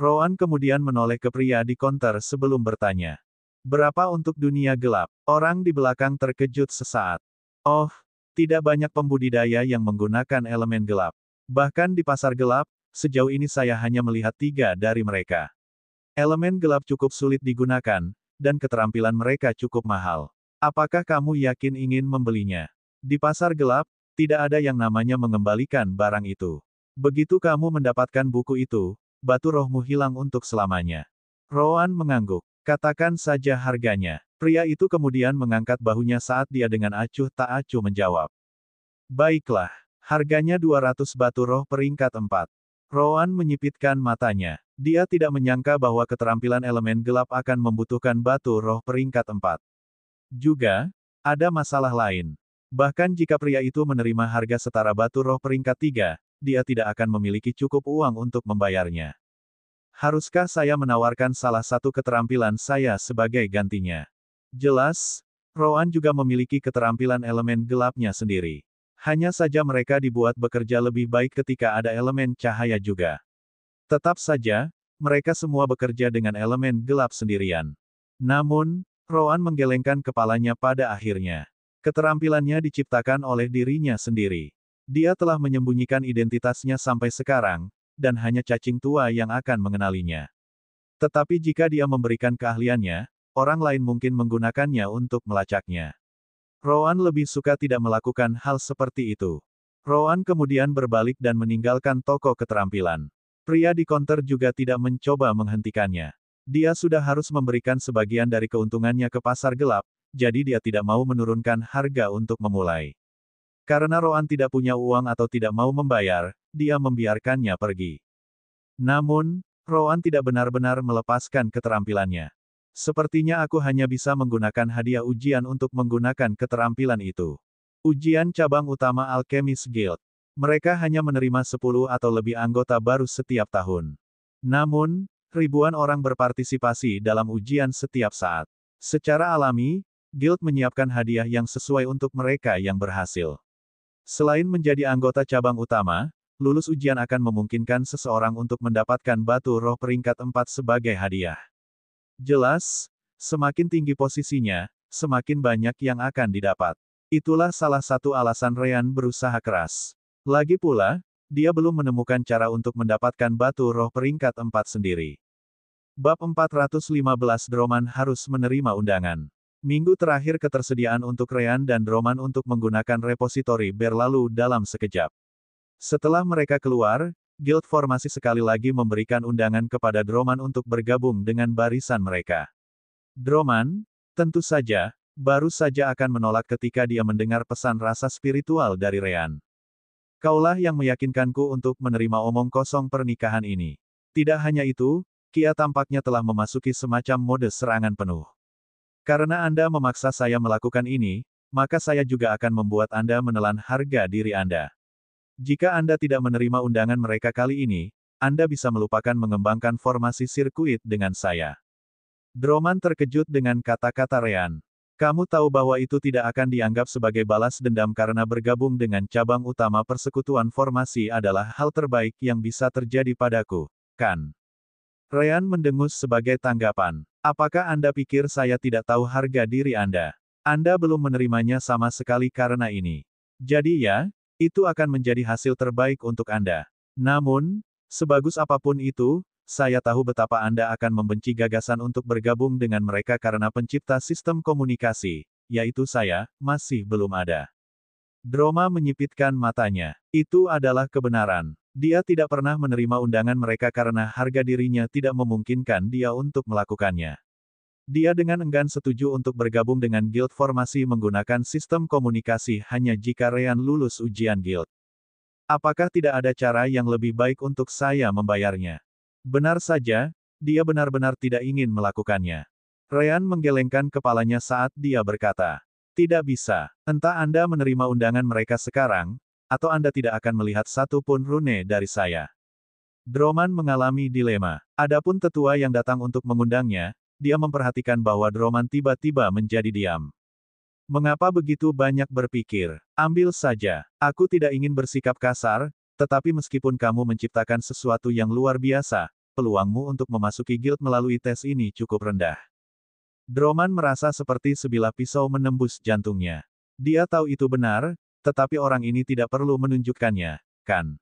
Roan kemudian menoleh ke pria di konter sebelum bertanya. Berapa untuk dunia gelap? Orang di belakang terkejut sesaat. Oh, tidak banyak pembudidaya yang menggunakan elemen gelap. Bahkan di pasar gelap, sejauh ini saya hanya melihat 3 dari mereka. Elemen gelap cukup sulit digunakan, dan keterampilan mereka cukup mahal. Apakah kamu yakin ingin membelinya? Di pasar gelap, tidak ada yang namanya mengembalikan barang itu. Begitu kamu mendapatkan buku itu, batu rohmu hilang untuk selamanya. Roan mengangguk. Katakan saja harganya. Pria itu kemudian mengangkat bahunya saat dia dengan acuh tak acuh menjawab. Baiklah, harganya 200 batu roh peringkat 4. Roan menyipitkan matanya. Dia tidak menyangka bahwa keterampilan elemen gelap akan membutuhkan batu roh peringkat 4. Juga, ada masalah lain. Bahkan jika pria itu menerima harga setara batu roh peringkat 3, dia tidak akan memiliki cukup uang untuk membayarnya. Haruskah saya menawarkan salah satu keterampilan saya sebagai gantinya? Jelas, Rowan juga memiliki keterampilan elemen gelapnya sendiri. Hanya saja mereka dibuat bekerja lebih baik ketika ada elemen cahaya juga. Tetap saja, mereka semua bekerja dengan elemen gelap sendirian. Namun, Rowan menggelengkan kepalanya pada akhirnya. Keterampilannya diciptakan oleh dirinya sendiri. Dia telah menyembunyikan identitasnya sampai sekarang, dan hanya cacing tua yang akan mengenalinya. Tetapi jika dia memberikan keahliannya, orang lain mungkin menggunakannya untuk melacaknya. Rowan lebih suka tidak melakukan hal seperti itu. Rowan kemudian berbalik dan meninggalkan toko keterampilan. Pria di konter juga tidak mencoba menghentikannya. Dia sudah harus memberikan sebagian dari keuntungannya ke pasar gelap, jadi dia tidak mau menurunkan harga untuk memulai. Karena Rowan tidak punya uang atau tidak mau membayar, dia membiarkannya pergi. Namun, Rowan tidak benar-benar melepaskan keterampilannya. Sepertinya aku hanya bisa menggunakan hadiah ujian untuk menggunakan keterampilan itu. Ujian cabang utama Alchemist Guild. Mereka hanya menerima 10 atau lebih anggota baru setiap tahun. Namun, ribuan orang berpartisipasi dalam ujian setiap saat. Secara alami, Guild menyiapkan hadiah yang sesuai untuk mereka yang berhasil. Selain menjadi anggota cabang utama, lulus ujian akan memungkinkan seseorang untuk mendapatkan batu roh peringkat 4 sebagai hadiah. Jelas, semakin tinggi posisinya, semakin banyak yang akan didapat. Itulah salah satu alasan Ryan berusaha keras. Lagi pula, dia belum menemukan cara untuk mendapatkan batu roh peringkat 4 sendiri. Bab 415 Droman harus menerima undangan. Minggu terakhir ketersediaan untuk Ryan dan Droman untuk menggunakan repositori berlalu dalam sekejap. Setelah mereka keluar, Guild Formasi sekali lagi memberikan undangan kepada Droman untuk bergabung dengan barisan mereka. Droman, tentu saja, baru saja akan menolak ketika dia mendengar pesan rasa spiritual dari Ryan. Kaulah yang meyakinkanku untuk menerima omong kosong pernikahan ini. Tidak hanya itu, Kia tampaknya telah memasuki semacam mode serangan penuh. Karena Anda memaksa saya melakukan ini, maka saya juga akan membuat Anda menelan harga diri Anda. Jika Anda tidak menerima undangan mereka kali ini, Anda bisa melupakan mengembangkan formasi sirkuit dengan saya. Droman terkejut dengan kata-kata Ryan. Kamu tahu bahwa itu tidak akan dianggap sebagai balas dendam karena bergabung dengan cabang utama persekutuan formasi adalah hal terbaik yang bisa terjadi padaku, kan? Ryan mendengus sebagai tanggapan. Apakah Anda pikir saya tidak tahu harga diri Anda? Anda belum menerimanya sama sekali karena ini. Jadi ya, itu akan menjadi hasil terbaik untuk Anda. Namun, sebagus apapun itu, saya tahu betapa Anda akan membenci gagasan untuk bergabung dengan mereka karena pencipta sistem komunikasi, yaitu saya, masih belum ada. Droma menyipitkan matanya. Itu adalah kebenaran. Dia tidak pernah menerima undangan mereka karena harga dirinya tidak memungkinkan dia untuk melakukannya. Dia dengan enggan setuju untuk bergabung dengan Guild Formasi menggunakan sistem komunikasi hanya jika Ryan lulus ujian Guild. Apakah tidak ada cara yang lebih baik untuk saya membayarnya? Benar saja, dia benar-benar tidak ingin melakukannya. Ryan menggelengkan kepalanya saat dia berkata, tidak bisa, entah Anda menerima undangan mereka sekarang, atau Anda tidak akan melihat satu pun rune dari saya. Droman mengalami dilema. Adapun tetua yang datang untuk mengundangnya, dia memperhatikan bahwa Droman tiba-tiba menjadi diam. Mengapa begitu banyak berpikir? Ambil saja. Aku tidak ingin bersikap kasar, tetapi meskipun kamu menciptakan sesuatu yang luar biasa, peluangmu untuk memasuki guild melalui tes ini cukup rendah. Droman merasa seperti sebilah pisau menembus jantungnya. Dia tahu itu benar, tetapi orang ini tidak perlu menunjukkannya, kan?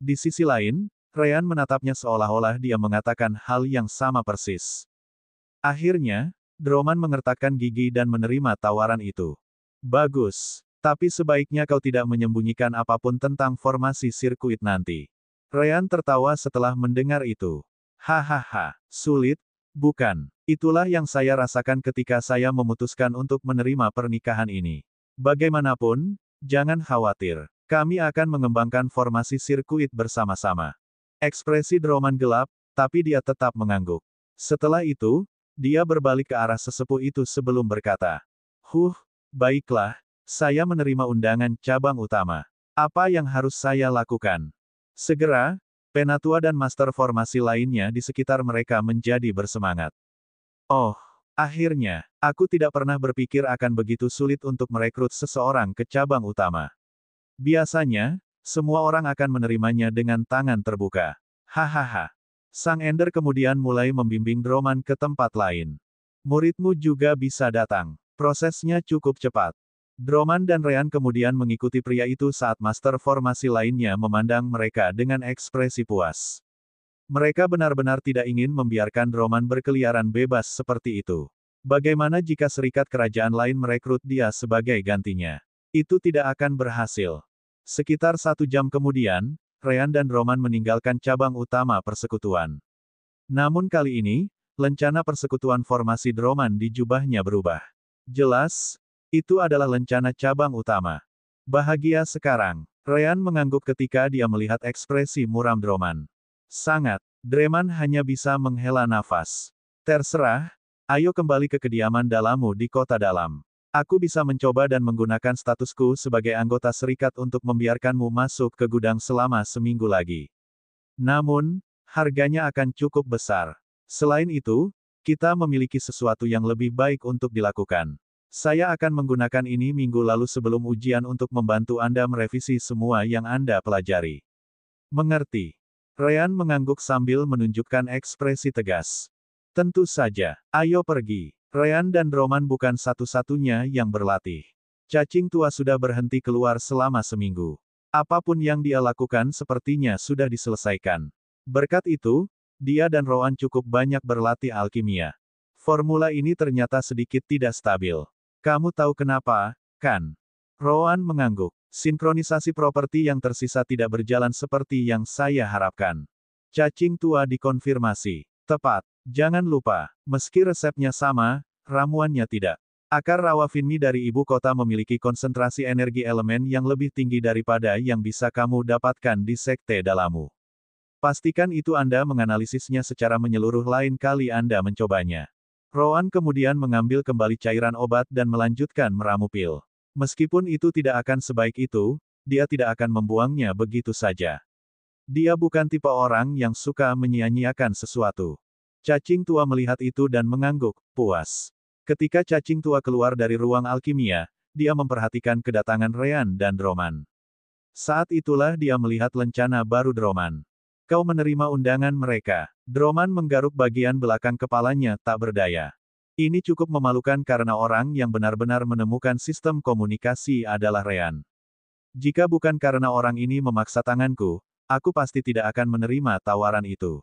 Di sisi lain, Ryan menatapnya seolah-olah dia mengatakan hal yang sama persis. Akhirnya, Droman mengertakkan gigi dan menerima tawaran itu. Bagus. Tapi sebaiknya kau tidak menyembunyikan apapun tentang formasi sirkuit nanti. Ryan tertawa setelah mendengar itu. Hahaha, sulit, bukan? Itulah yang saya rasakan ketika saya memutuskan untuk menerima pernikahan ini. Bagaimanapun, jangan khawatir. Kami akan mengembangkan formasi sirkuit bersama-sama. Ekspresi Droman gelap, tapi dia tetap mengangguk. Setelah itu, dia berbalik ke arah sesepuh itu sebelum berkata, baiklah, Saya menerima undangan cabang utama. Apa yang harus saya lakukan? Segera, Penatua dan Master Formasi lainnya di sekitar mereka menjadi bersemangat. Oh, akhirnya, aku tidak pernah berpikir akan begitu sulit untuk merekrut seseorang ke cabang utama. Biasanya, semua orang akan menerimanya dengan tangan terbuka. Hahaha. Sang Ender kemudian mulai membimbing Droman ke tempat lain. Muridmu juga bisa datang. Prosesnya cukup cepat. Droman dan Rean kemudian mengikuti pria itu saat Master Formasi lainnya memandang mereka dengan ekspresi puas. Mereka benar-benar tidak ingin membiarkan Droman berkeliaran bebas seperti itu. Bagaimana jika serikat kerajaan lain merekrut dia sebagai gantinya? Itu tidak akan berhasil. Sekitar 1 jam kemudian, Rean dan Droman meninggalkan cabang utama persekutuan. Namun kali ini, lencana persekutuan formasi Droman di jubahnya berubah. Jelas, itu adalah lencana cabang utama. Bahagia sekarang, Rean mengangguk ketika dia melihat ekspresi muram Droman. Sangat, Droman hanya bisa menghela nafas. Terserah, ayo kembali ke kediaman dalammu di kota dalam. Aku bisa mencoba dan menggunakan statusku sebagai anggota serikat untuk membiarkanmu masuk ke gudang selama seminggu lagi. Namun, harganya akan cukup besar. Selain itu, kita memiliki sesuatu yang lebih baik untuk dilakukan. Saya akan menggunakan ini minggu lalu sebelum ujian untuk membantu Anda merevisi semua yang Anda pelajari. Mengerti? Rean mengangguk sambil menunjukkan ekspresi tegas. Tentu saja, ayo pergi. Rean dan Droman bukan satu-satunya yang berlatih. Cacing tua sudah berhenti keluar selama seminggu. Apapun yang dia lakukan sepertinya sudah diselesaikan. Berkat itu, dia dan Roan cukup banyak berlatih alkimia. Formula ini ternyata sedikit tidak stabil. Kamu tahu kenapa, kan? Roan mengangguk. Sinkronisasi properti yang tersisa tidak berjalan seperti yang saya harapkan. Cacing tua dikonfirmasi. Tepat. Jangan lupa, meski resepnya sama, ramuannya tidak. Akar rawa Finmi dari ibu kota memiliki konsentrasi energi elemen yang lebih tinggi daripada yang bisa kamu dapatkan di sekte dalammu. Pastikan itu Anda menganalisisnya secara menyeluruh lain kali Anda mencobanya. Roan kemudian mengambil kembali cairan obat dan melanjutkan meramu pil. Meskipun itu tidak akan sebaik itu, dia tidak akan membuangnya begitu saja. Dia bukan tipe orang yang suka menyia-nyiakan sesuatu. Cacing tua melihat itu dan mengangguk, puas. Ketika cacing tua keluar dari ruang alkimia, dia memperhatikan kedatangan Rean dan Droman. Saat itulah dia melihat lencana baru Droman. Kau menerima undangan mereka. Droman menggaruk bagian belakang kepalanya tak berdaya. Ini cukup memalukan karena orang yang benar-benar menemukan sistem komunikasi adalah Rean. Jika bukan karena orang ini memaksa tanganku, aku pasti tidak akan menerima tawaran itu.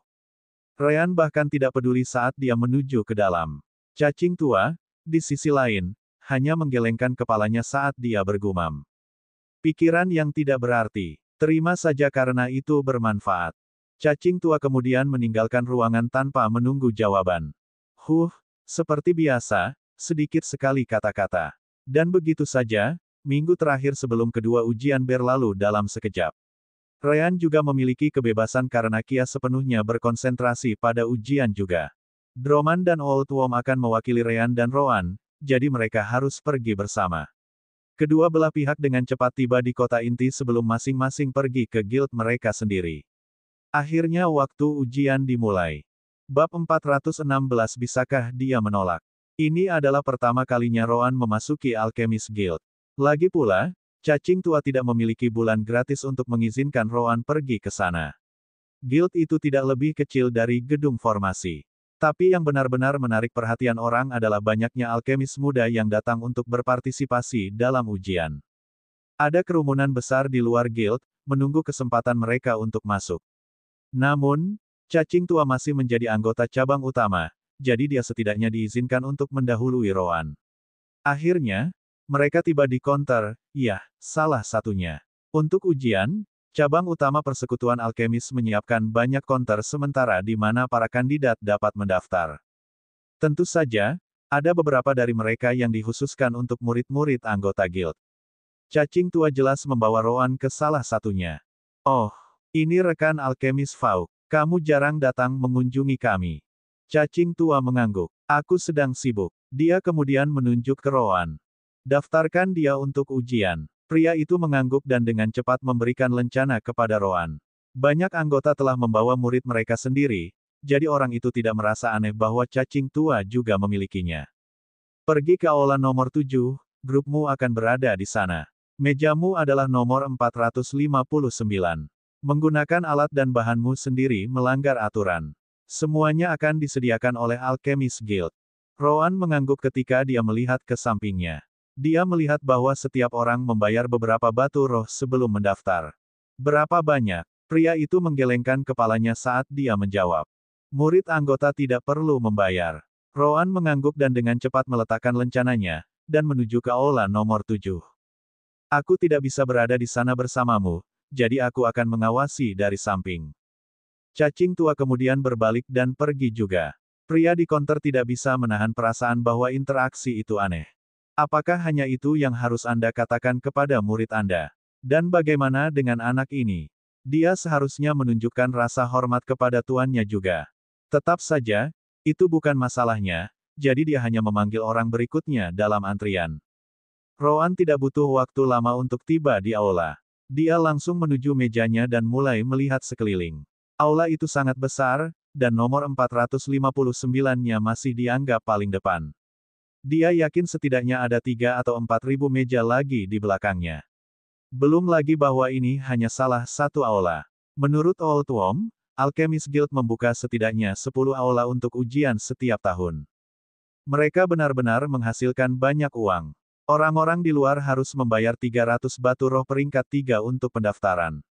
Rean bahkan tidak peduli saat dia menuju ke dalam. Cacing tua, di sisi lain, hanya menggelengkan kepalanya saat dia bergumam. Pikiran yang tidak berarti. Terima saja karena itu bermanfaat. Cacing tua kemudian meninggalkan ruangan tanpa menunggu jawaban. Seperti biasa, sedikit sekali kata-kata. Dan begitu saja, minggu terakhir sebelum kedua ujian berlalu dalam sekejap. Rean juga memiliki kebebasan karena Kia sepenuhnya berkonsentrasi pada ujian juga. Droman dan Old Worm akan mewakili Rean dan Roan, jadi mereka harus pergi bersama. Kedua belah pihak dengan cepat tiba di kota inti sebelum masing-masing pergi ke guild mereka sendiri. Akhirnya waktu ujian dimulai. Bab 416 Bisakah dia menolak? Ini adalah pertama kalinya Roan memasuki Alchemist Guild. Lagi pula, cacing tua tidak memiliki bulan gratis untuk mengizinkan Roan pergi ke sana. Guild itu tidak lebih kecil dari gedung formasi. Tapi yang benar-benar menarik perhatian orang adalah banyaknya alkemis muda yang datang untuk berpartisipasi dalam ujian. Ada kerumunan besar di luar guild, menunggu kesempatan mereka untuk masuk. Namun, cacing tua masih menjadi anggota cabang utama, jadi dia setidaknya diizinkan untuk mendahului Roan. Akhirnya, mereka tiba di counter, salah satunya. Untuk ujian, cabang utama persekutuan alkemis menyiapkan banyak counter sementara di mana para kandidat dapat mendaftar. Tentu saja, ada beberapa dari mereka yang dikhususkan untuk murid-murid anggota guild. Cacing tua jelas membawa Roan ke salah satunya. Oh, ini rekan alkemis Fauk. Kamu jarang datang mengunjungi kami. Cacing tua mengangguk. Aku sedang sibuk. Dia kemudian menunjuk ke Roan. Daftarkan dia untuk ujian. Pria itu mengangguk dan dengan cepat memberikan lencana kepada Roan. Banyak anggota telah membawa murid mereka sendiri, jadi orang itu tidak merasa aneh bahwa cacing tua juga memilikinya. Pergi ke aula nomor 7, grupmu akan berada di sana. Mejamu adalah nomor 459. Menggunakan alat dan bahanmu sendiri melanggar aturan. Semuanya akan disediakan oleh Alchemist Guild. Roan mengangguk ketika dia melihat ke sampingnya. Dia melihat bahwa setiap orang membayar beberapa batu roh sebelum mendaftar. Berapa banyak? Pria itu menggelengkan kepalanya saat dia menjawab. Murid anggota tidak perlu membayar. Roan mengangguk dan dengan cepat meletakkan lencananya, dan menuju ke aula nomor 7. Aku tidak bisa berada di sana bersamamu, jadi aku akan mengawasi dari samping. Cacing tua kemudian berbalik dan pergi juga. Pria di konter tidak bisa menahan perasaan bahwa interaksi itu aneh. Apakah hanya itu yang harus Anda katakan kepada murid Anda? Dan bagaimana dengan anak ini? Dia seharusnya menunjukkan rasa hormat kepada tuannya juga. Tetap saja, itu bukan masalahnya, jadi dia hanya memanggil orang berikutnya dalam antrian. Roan tidak butuh waktu lama untuk tiba di aula. Dia langsung menuju mejanya dan mulai melihat sekeliling. Aula itu sangat besar, dan nomor 459-nya masih dianggap paling depan. Dia yakin setidaknya ada 3 atau 4.000 meja lagi di belakangnya. Belum lagi bahwa ini hanya salah satu aula. Menurut Old Worm, Alchemist Guild membuka setidaknya 10 aula untuk ujian setiap tahun. Mereka benar-benar menghasilkan banyak uang. Orang-orang di luar harus membayar 300 batu roh peringkat 3 untuk pendaftaran.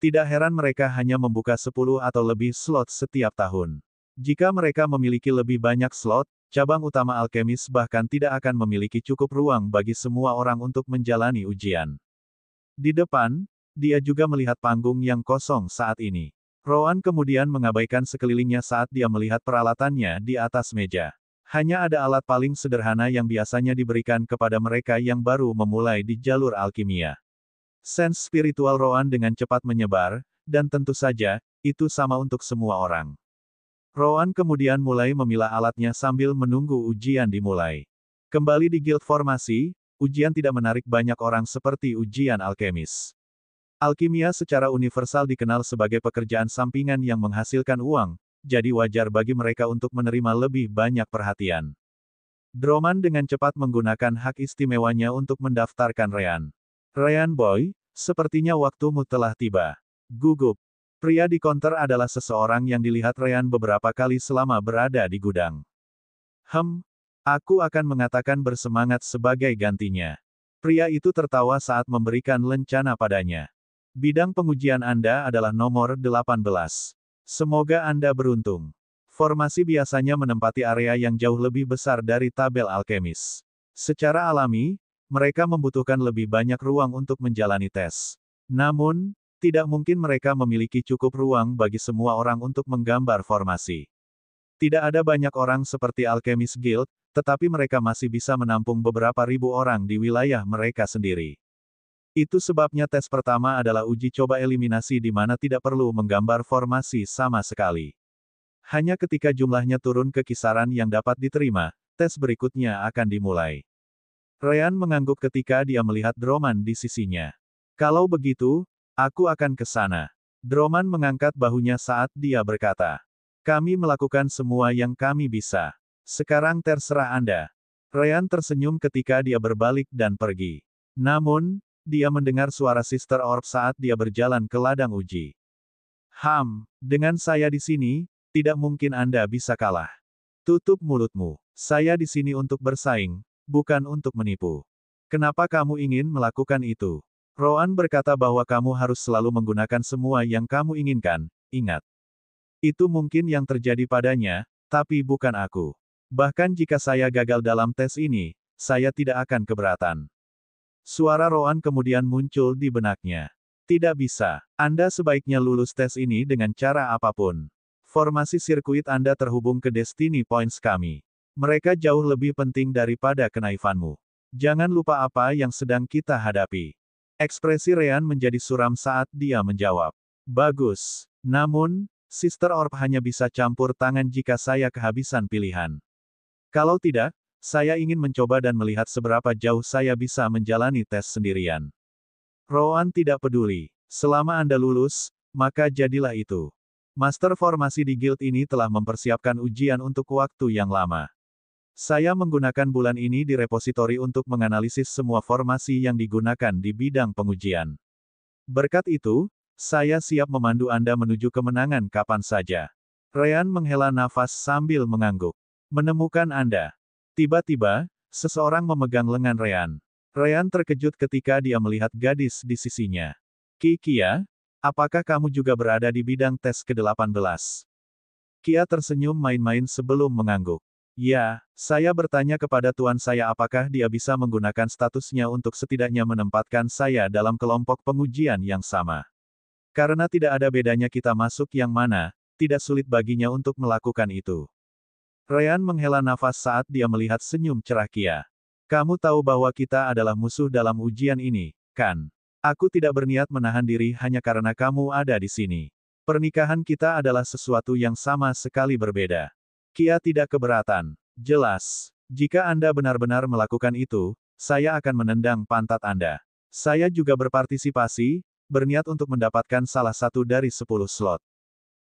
Tidak heran mereka hanya membuka 10 atau lebih slot setiap tahun. Jika mereka memiliki lebih banyak slot, cabang utama alkemis bahkan tidak akan memiliki cukup ruang bagi semua orang untuk menjalani ujian. Di depan, dia juga melihat panggung yang kosong saat ini. Roan kemudian mengabaikan sekelilingnya saat dia melihat peralatannya di atas meja. Hanya ada alat paling sederhana yang biasanya diberikan kepada mereka yang baru memulai di jalur alkimia. Sense spiritual Roan dengan cepat menyebar, dan tentu saja, itu sama untuk semua orang. Roan kemudian mulai memilah alatnya sambil menunggu ujian dimulai. Kembali di guild formasi, ujian tidak menarik banyak orang seperti ujian alkemis. Alkimia secara universal dikenal sebagai pekerjaan sampingan yang menghasilkan uang, jadi wajar bagi mereka untuk menerima lebih banyak perhatian. Droman dengan cepat menggunakan hak istimewanya untuk mendaftarkan Ryan. Ryan Boy, sepertinya waktumu telah tiba. Gugup. Pria di konter adalah seseorang yang dilihat Ryan beberapa kali selama berada di gudang. Aku akan mengatakan bersemangat sebagai gantinya. Pria itu tertawa saat memberikan lencana padanya. Bidang pengujian Anda adalah nomor 18. Semoga Anda beruntung. Formasi biasanya menempati area yang jauh lebih besar dari tabel alkemis. Secara alami, mereka membutuhkan lebih banyak ruang untuk menjalani tes. Namun, tidak mungkin mereka memiliki cukup ruang bagi semua orang untuk menggambar formasi. Tidak ada banyak orang seperti Alchemist Guild, tetapi mereka masih bisa menampung beberapa ribu orang di wilayah mereka sendiri. Itu sebabnya tes pertama adalah uji coba eliminasi di mana tidak perlu menggambar formasi sama sekali. Hanya ketika jumlahnya turun ke kisaran yang dapat diterima, tes berikutnya akan dimulai. Ryan mengangguk ketika dia melihat Droman di sisinya. Kalau begitu, aku akan ke sana. Droman mengangkat bahunya saat dia berkata. Kami melakukan semua yang kami bisa. Sekarang terserah Anda. Ryan tersenyum ketika dia berbalik dan pergi. Namun, dia mendengar suara Sister Orb saat dia berjalan ke ladang uji. Dengan saya di sini, tidak mungkin Anda bisa kalah. Tutup mulutmu. Saya di sini untuk bersaing, bukan untuk menipu. Kenapa kamu ingin melakukan itu? Roan berkata bahwa kamu harus selalu menggunakan semua yang kamu inginkan, ingat. Itu mungkin yang terjadi padanya, tapi bukan aku. Bahkan jika saya gagal dalam tes ini, saya tidak akan keberatan. Suara Roan kemudian muncul di benaknya. Tidak bisa. Anda sebaiknya lulus tes ini dengan cara apapun. Formasi sirkuit Anda terhubung ke Destiny Points kami. Mereka jauh lebih penting daripada kenaifanmu. Jangan lupa apa yang sedang kita hadapi. Ekspresi Ryan menjadi suram saat dia menjawab. Bagus. Namun, Sister Orb hanya bisa campur tangan jika saya kehabisan pilihan. Kalau tidak, Saya ingin mencoba dan melihat seberapa jauh saya bisa menjalani tes sendirian. Rowan tidak peduli. Selama Anda lulus, maka jadilah itu. Master formasi di guild ini telah mempersiapkan ujian untuk waktu yang lama. Saya menggunakan bulan ini di repositori untuk menganalisis semua formasi yang digunakan di bidang pengujian. Berkat itu, saya siap memandu Anda menuju kemenangan kapan saja. Ryan menghela nafas sambil mengangguk. Menemukan Anda. Tiba-tiba, seseorang memegang lengan Ryan. Ryan terkejut ketika dia melihat gadis di sisinya. Kia, apakah kamu juga berada di bidang tes ke-18? Kia tersenyum main-main sebelum mengangguk. Ya, saya bertanya kepada tuan saya apakah dia bisa menggunakan statusnya untuk setidaknya menempatkan saya dalam kelompok pengujian yang sama. Karena tidak ada bedanya kita masuk yang mana, tidak sulit baginya untuk melakukan itu. Ryan menghela nafas saat dia melihat senyum cerah Kia. Kamu tahu bahwa kita adalah musuh dalam ujian ini, kan? Aku tidak berniat menahan diri hanya karena kamu ada di sini. Pernikahan kita adalah sesuatu yang sama sekali berbeda. Kia tidak keberatan. Jelas. Jika Anda benar-benar melakukan itu, saya akan menendang pantat Anda. Saya juga berpartisipasi, berniat untuk mendapatkan salah satu dari 10 slot.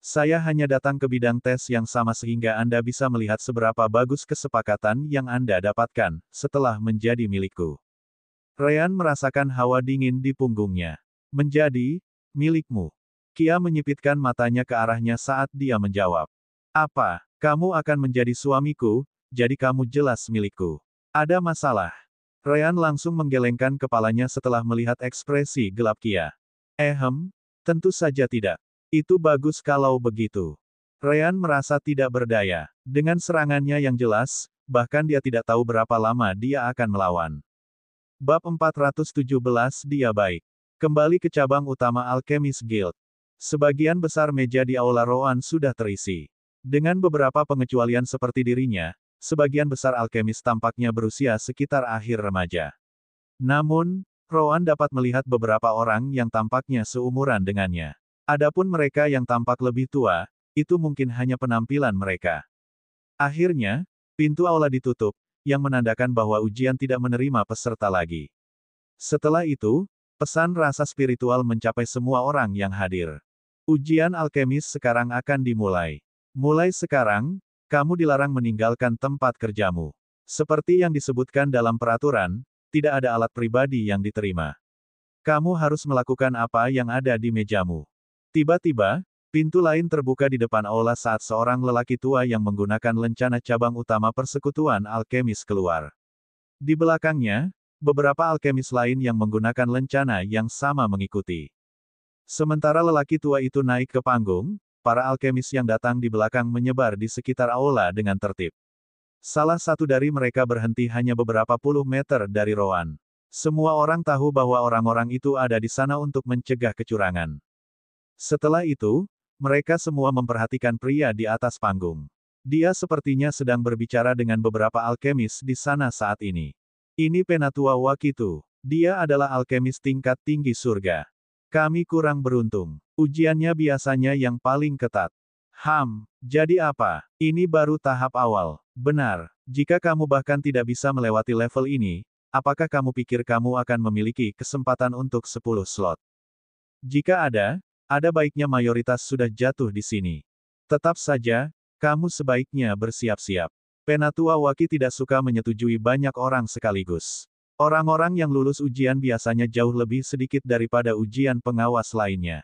Saya hanya datang ke bidang tes yang sama sehingga Anda bisa melihat seberapa bagus kesepakatan yang Anda dapatkan, setelah menjadi milikku. Ryan merasakan hawa dingin di punggungnya. Menjadi milikmu. Kia menyipitkan matanya ke arahnya saat dia menjawab. Apa? Kamu akan menjadi suamiku, jadi kamu jelas milikku. Ada masalah. Ryan langsung menggelengkan kepalanya setelah melihat ekspresi gelap Kia. Tentu saja tidak. Itu bagus kalau begitu. Ryan merasa tidak berdaya. Dengan serangannya yang jelas, bahkan dia tidak tahu berapa lama dia akan melawan. Bab 417 Dia Baik. Kembali ke cabang utama Alchemist Guild. Sebagian besar meja di aula Rowan sudah terisi. Dengan beberapa pengecualian seperti dirinya, sebagian besar alkemis tampaknya berusia sekitar akhir remaja. Namun, Rowan dapat melihat beberapa orang yang tampaknya seumuran dengannya. Adapun mereka yang tampak lebih tua, itu mungkin hanya penampilan mereka. Akhirnya, pintu aula ditutup, yang menandakan bahwa ujian tidak menerima peserta lagi. Setelah itu, pesan rasa spiritual mencapai semua orang yang hadir. Ujian alkemis sekarang akan dimulai. Mulai sekarang, kamu dilarang meninggalkan tempat kerjamu. Seperti yang disebutkan dalam peraturan, tidak ada alat pribadi yang diterima. Kamu harus melakukan apa yang ada di mejamu. Tiba-tiba, pintu lain terbuka di depan aula saat seorang lelaki tua yang menggunakan lencana cabang utama persekutuan alkemis keluar. Di belakangnya, beberapa alkemis lain yang menggunakan lencana yang sama mengikuti. Sementara lelaki tua itu naik ke panggung, para alkemis yang datang di belakang menyebar di sekitar aula dengan tertib. Salah satu dari mereka berhenti hanya beberapa puluh meter dari Rowan. Semua orang tahu bahwa orang-orang itu ada di sana untuk mencegah kecurangan. Setelah itu, mereka semua memperhatikan pria di atas panggung. Dia sepertinya sedang berbicara dengan beberapa alkemis di sana saat ini. Ini Penatua Wakitu. Dia adalah alkemis tingkat tinggi surga. Kami kurang beruntung. Ujiannya biasanya yang paling ketat. Jadi apa? Ini baru tahap awal. Benar. Jika kamu bahkan tidak bisa melewati level ini, apakah kamu pikir kamu akan memiliki kesempatan untuk 10 slot? Jika ada baiknya mayoritas sudah jatuh di sini. Tetap saja, kamu sebaiknya bersiap-siap. Penatua Waki tidak suka menyetujui banyak orang sekaligus. Orang-orang yang lulus ujian biasanya jauh lebih sedikit daripada ujian pengawas lainnya.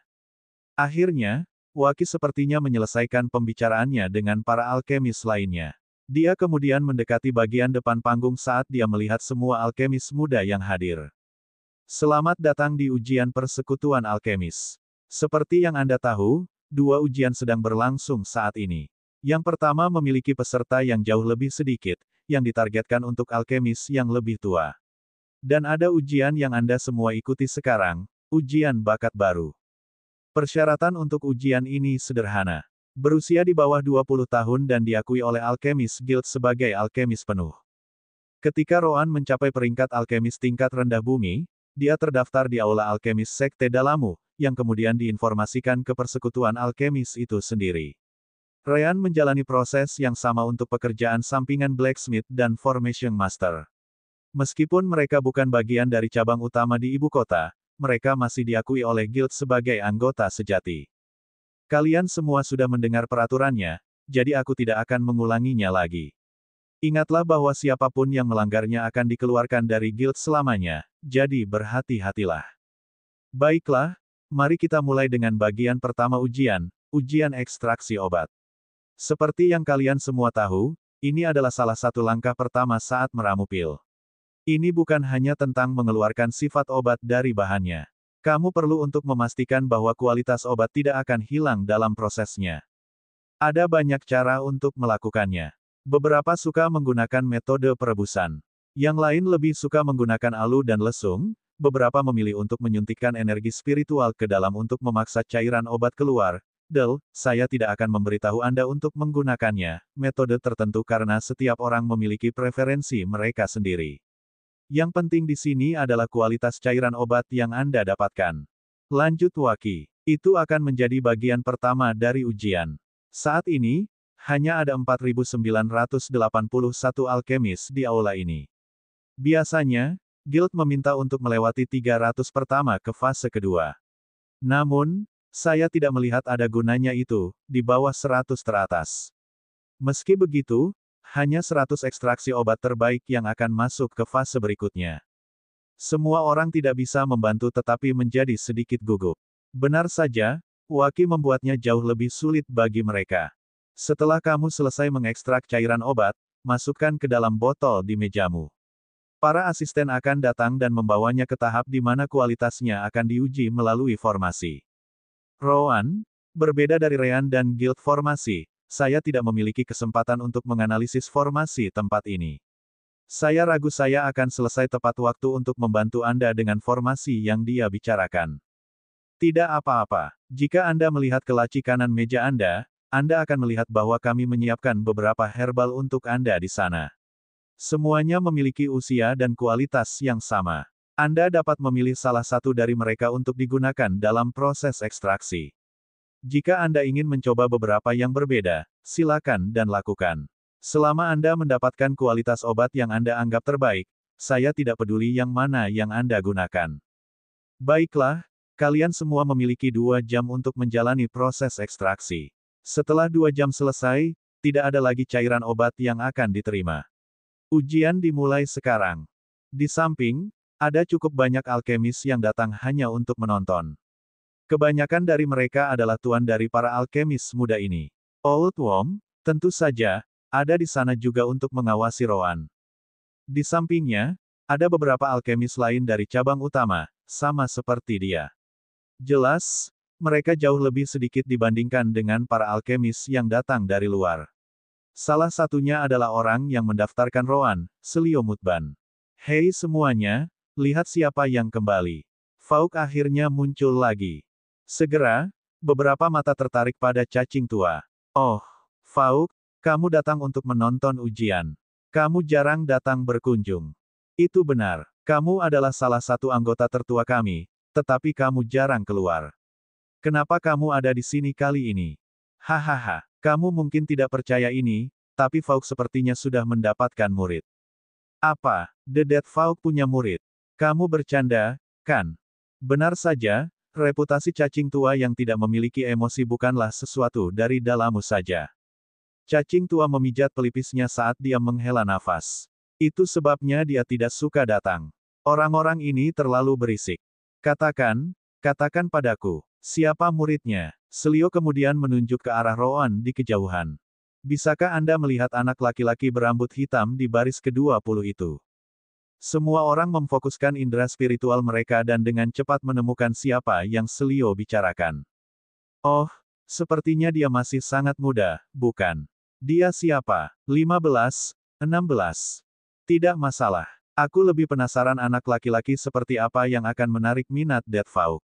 Akhirnya, Waki sepertinya menyelesaikan pembicaraannya dengan para alkemis lainnya. Dia kemudian mendekati bagian depan panggung saat dia melihat semua alkemis muda yang hadir. Selamat datang di ujian persekutuan alkemis. Seperti yang Anda tahu, dua ujian sedang berlangsung saat ini. Yang pertama memiliki peserta yang jauh lebih sedikit, yang ditargetkan untuk alkemis yang lebih tua. Dan ada ujian yang Anda semua ikuti sekarang, ujian bakat baru. Persyaratan untuk ujian ini sederhana. Berusia di bawah 20 tahun dan diakui oleh Alchemist Guild sebagai alkemis penuh. Ketika Rowan mencapai peringkat alkemis tingkat rendah bumi, dia terdaftar di aula alkemis Sekte Dalamu, yang kemudian diinformasikan ke persekutuan alkemis itu sendiri. Ryan menjalani proses yang sama untuk pekerjaan sampingan Blacksmith dan Formation Master. Meskipun mereka bukan bagian dari cabang utama di ibu kota, mereka masih diakui oleh guild sebagai anggota sejati. Kalian semua sudah mendengar peraturannya, jadi aku tidak akan mengulanginya lagi. Ingatlah bahwa siapapun yang melanggarnya akan dikeluarkan dari guild selamanya, jadi berhati-hatilah. Baiklah, mari kita mulai dengan bagian pertama ujian ekstraksi obat. Seperti yang kalian semua tahu, ini adalah salah satu langkah pertama saat meramu pil. Ini bukan hanya tentang mengeluarkan sifat obat dari bahannya. Kamu perlu untuk memastikan bahwa kualitas obat tidak akan hilang dalam prosesnya. Ada banyak cara untuk melakukannya. Beberapa suka menggunakan metode perebusan. Yang lain lebih suka menggunakan alu dan lesung, beberapa memilih untuk menyuntikkan energi spiritual ke dalam untuk memaksa cairan obat keluar. Saya tidak akan memberitahu Anda untuk menggunakannya, metode tertentu karena setiap orang memiliki preferensi mereka sendiri. Yang penting di sini adalah kualitas cairan obat yang Anda dapatkan. Lanjut Waki. Itu akan menjadi bagian pertama dari ujian. Saat ini, hanya ada 4.981 alkemis di aula ini. Biasanya, guild meminta untuk melewati 300 pertama ke fase kedua. Namun, saya tidak melihat ada gunanya itu, di bawah 100 teratas. Meski begitu, hanya 100 ekstraksi obat terbaik yang akan masuk ke fase berikutnya. Semua orang tidak bisa membantu tetapi menjadi sedikit gugup. Benar saja, Waki membuatnya jauh lebih sulit bagi mereka. Setelah kamu selesai mengekstrak cairan obat, masukkan ke dalam botol di mejamu. Para asisten akan datang dan membawanya ke tahap di mana kualitasnya akan diuji melalui formasi. Rowan, berbeda dari Ryan dan Guild Formasi, saya tidak memiliki kesempatan untuk menganalisis formasi tempat ini. Saya ragu saya akan selesai tepat waktu untuk membantu Anda dengan formasi yang dia bicarakan. Tidak apa-apa. Jika Anda melihat ke laci kanan meja Anda akan melihat bahwa kami menyiapkan beberapa herbal untuk Anda di sana. Semuanya memiliki usia dan kualitas yang sama. Anda dapat memilih salah satu dari mereka untuk digunakan dalam proses ekstraksi. Jika Anda ingin mencoba beberapa yang berbeda, silakan dan lakukan. Selama Anda mendapatkan kualitas obat yang Anda anggap terbaik, saya tidak peduli yang mana yang Anda gunakan. Baiklah, kalian semua memiliki 2 jam untuk menjalani proses ekstraksi. Setelah 2 jam selesai, tidak ada lagi cairan obat yang akan diterima. Ujian dimulai sekarang. Di samping, ada cukup banyak alkemis yang datang hanya untuk menonton. Kebanyakan dari mereka adalah tuan dari para alkemis muda ini. Old Worm, tentu saja, ada di sana juga untuk mengawasi Rowan. Di sampingnya, ada beberapa alkemis lain dari cabang utama, sama seperti dia. Jelas, mereka jauh lebih sedikit dibandingkan dengan para alkemis yang datang dari luar. Salah satunya adalah orang yang mendaftarkan Rowan, Selio Mutban. Hei semuanya, lihat siapa yang kembali. Fauk akhirnya muncul lagi. Segera, beberapa mata tertarik pada cacing tua. Oh, Fauk, kamu datang untuk menonton ujian. Kamu jarang datang berkunjung. Itu benar, kamu adalah salah satu anggota tertua kami, tetapi kamu jarang keluar. Kenapa kamu ada di sini kali ini? Hahaha, kamu mungkin tidak percaya ini, tapi Fauk sepertinya sudah mendapatkan murid. Apa, The Dead Fauk punya murid? Kamu bercanda, kan? Benar saja, reputasi cacing tua yang tidak memiliki emosi bukanlah sesuatu dari dalammu saja. Cacing tua memijat pelipisnya saat dia menghela nafas. Itu sebabnya dia tidak suka datang. Orang-orang ini terlalu berisik. Katakan padaku, siapa muridnya? Selio kemudian menunjuk ke arah Rowan di kejauhan. Bisakah Anda melihat anak laki-laki berambut hitam di baris ke-20 itu? Semua orang memfokuskan indera spiritual mereka dan dengan cepat menemukan siapa yang Selio bicarakan. Oh, sepertinya dia masih sangat muda, bukan? Dia siapa? 15, 16. Tidak masalah. Aku lebih penasaran anak laki-laki seperti apa yang akan menarik minat Dead Fauk.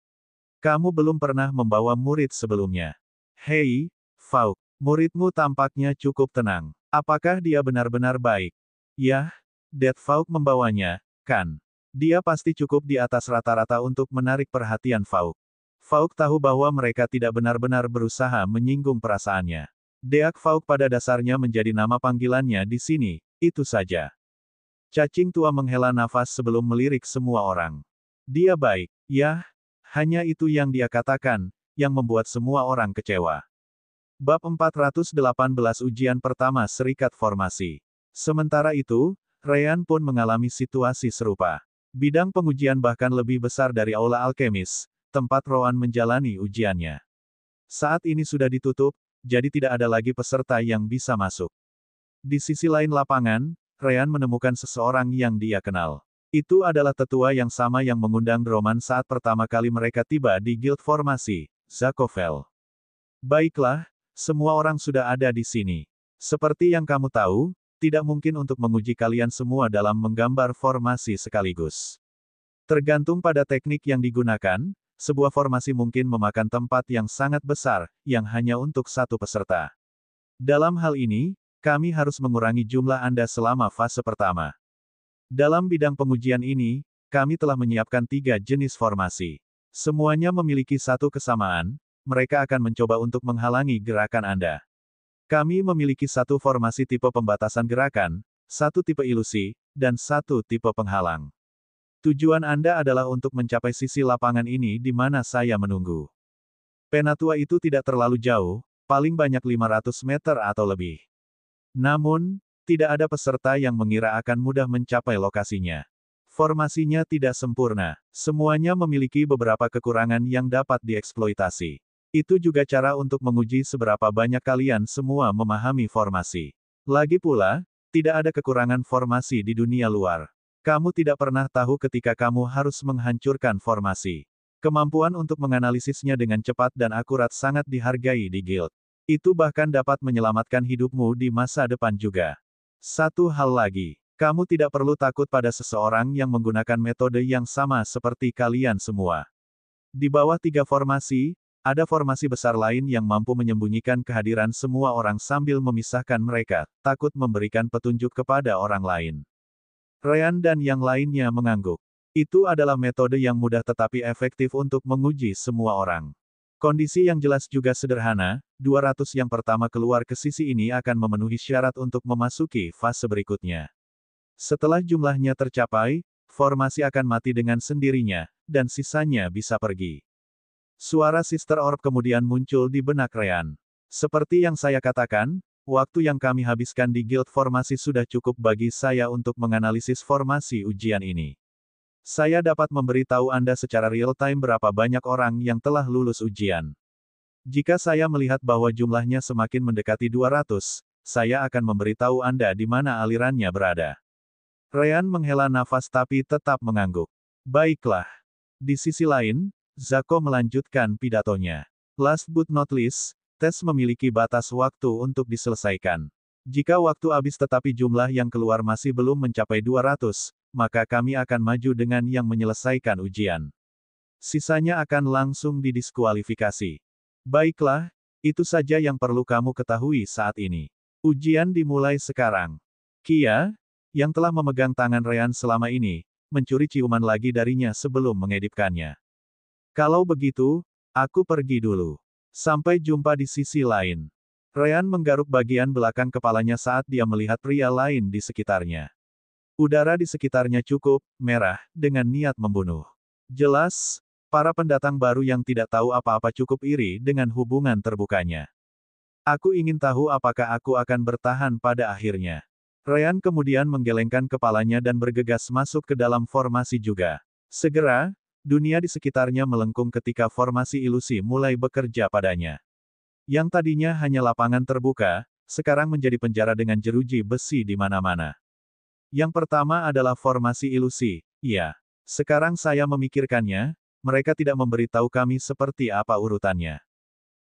Kamu belum pernah membawa murid sebelumnya. Hei, Fauk, muridmu tampaknya cukup tenang. Apakah dia benar-benar baik? Yah, Dead Fauk membawanya, kan? Dia pasti cukup di atas rata-rata untuk menarik perhatian Fauk. Fauk tahu bahwa mereka tidak benar-benar berusaha menyinggung perasaannya. Deak Fauk pada dasarnya menjadi nama panggilannya di sini, itu saja. Cacing tua menghela nafas sebelum melirik semua orang. Dia baik, yah, hanya itu yang dia katakan, yang membuat semua orang kecewa. Bab 418 Ujian Pertama Serikat Formasi. Sementara itu, Ryan pun mengalami situasi serupa. Bidang pengujian bahkan lebih besar dari Aula Alkemis, tempat Rowan menjalani ujiannya. Saat ini sudah ditutup, jadi tidak ada lagi peserta yang bisa masuk. Di sisi lain lapangan, Ryan menemukan seseorang yang dia kenal. Itu adalah tetua yang sama yang mengundang Roman saat pertama kali mereka tiba di Guild Formasi, Zakovel. Baiklah, semua orang sudah ada di sini. Seperti yang kamu tahu, tidak mungkin untuk menguji kalian semua dalam menggambar formasi sekaligus. Tergantung pada teknik yang digunakan, sebuah formasi mungkin memakan tempat yang sangat besar, yang hanya untuk satu peserta. Dalam hal ini, kami harus mengurangi jumlah Anda selama fase pertama. Dalam bidang pengujian ini, kami telah menyiapkan 3 jenis formasi. Semuanya memiliki satu kesamaan, mereka akan mencoba untuk menghalangi gerakan Anda. Kami memiliki satu formasi tipe pembatasan gerakan, satu tipe ilusi, dan satu tipe penghalang. Tujuan Anda adalah untuk mencapai sisi lapangan ini di mana saya menunggu. Penatua itu tidak terlalu jauh, paling banyak 500 meter atau lebih. Namun, tidak ada peserta yang mengira akan mudah mencapai lokasinya. Formasinya tidak sempurna, semuanya memiliki beberapa kekurangan yang dapat dieksploitasi. Itu juga cara untuk menguji seberapa banyak kalian semua memahami formasi. Lagi pula, tidak ada kekurangan formasi di dunia luar. Kamu tidak pernah tahu ketika kamu harus menghancurkan formasi. Kemampuan untuk menganalisisnya dengan cepat dan akurat sangat dihargai di guild. Itu bahkan dapat menyelamatkan hidupmu di masa depan juga. Satu hal lagi, kamu tidak perlu takut pada seseorang yang menggunakan metode yang sama seperti kalian semua. Di bawah 3 formasi, ada formasi besar lain yang mampu menyembunyikan kehadiran semua orang sambil memisahkan mereka, takut memberikan petunjuk kepada orang lain. Ryan dan yang lainnya mengangguk. Itu adalah metode yang mudah tetapi efektif untuk menguji semua orang. Kondisi yang jelas juga sederhana, 200 yang pertama keluar ke sisi ini akan memenuhi syarat untuk memasuki fase berikutnya. Setelah jumlahnya tercapai, formasi akan mati dengan sendirinya, dan sisanya bisa pergi. Suara Sister Orb kemudian muncul di benak Ryan. Seperti yang saya katakan, waktu yang kami habiskan di Guild Formasi sudah cukup bagi saya untuk menganalisis formasi ujian ini. Saya dapat memberitahu Anda secara real-time berapa banyak orang yang telah lulus ujian. Jika saya melihat bahwa jumlahnya semakin mendekati 200, saya akan memberitahu Anda di mana alirannya berada. Ryan menghela nafas tapi tetap mengangguk. Baiklah. Di sisi lain, Zako melanjutkan pidatonya. Last but not least, tes memiliki batas waktu untuk diselesaikan. Jika waktu habis tetapi jumlah yang keluar masih belum mencapai 200, maka kami akan maju dengan yang menyelesaikan ujian. Sisanya akan langsung didiskualifikasi. Baiklah, itu saja yang perlu kamu ketahui saat ini. Ujian dimulai sekarang. Kia, yang telah memegang tangan Ryan selama ini, mencuri ciuman lagi darinya sebelum mengedipkannya. Kalau begitu, aku pergi dulu. Sampai jumpa di sisi lain. Ryan menggaruk bagian belakang kepalanya saat dia melihat pria lain di sekitarnya. Udara di sekitarnya cukup merah, dengan niat membunuh. Jelas, para pendatang baru yang tidak tahu apa-apa cukup iri dengan hubungan terbukanya. Aku ingin tahu apakah aku akan bertahan pada akhirnya. Ryan kemudian menggelengkan kepalanya dan bergegas masuk ke dalam formasi juga. Segera, dunia di sekitarnya melengkung ketika formasi ilusi mulai bekerja padanya. Yang tadinya hanya lapangan terbuka, sekarang menjadi penjara dengan jeruji besi di mana-mana. Yang pertama adalah formasi ilusi. Ya, sekarang saya memikirkannya, mereka tidak memberitahu kami seperti apa urutannya.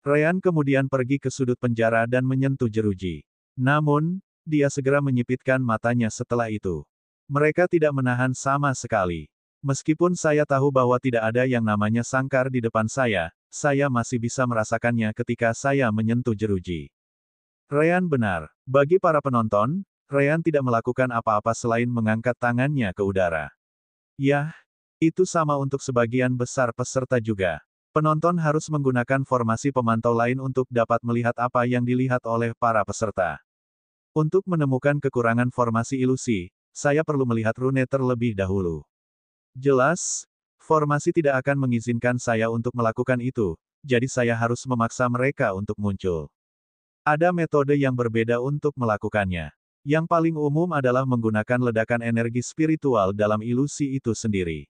Ryan kemudian pergi ke sudut penjara dan menyentuh jeruji. Namun, dia segera menyipitkan matanya setelah itu. Mereka tidak menahan sama sekali. Meskipun saya tahu bahwa tidak ada yang namanya sangkar di depan saya masih bisa merasakannya ketika saya menyentuh jeruji. Ryan benar. Bagi para penonton, Ryan tidak melakukan apa-apa selain mengangkat tangannya ke udara. Yah, itu sama untuk sebagian besar peserta juga. Penonton harus menggunakan formasi pemantau lain untuk dapat melihat apa yang dilihat oleh para peserta. Untuk menemukan kekurangan formasi ilusi, saya perlu melihat rune terlebih dahulu. Jelas, formasi tidak akan mengizinkan saya untuk melakukan itu, jadi saya harus memaksa mereka untuk muncul. Ada metode yang berbeda untuk melakukannya. Yang paling umum adalah menggunakan ledakan energi spiritual dalam ilusi itu sendiri.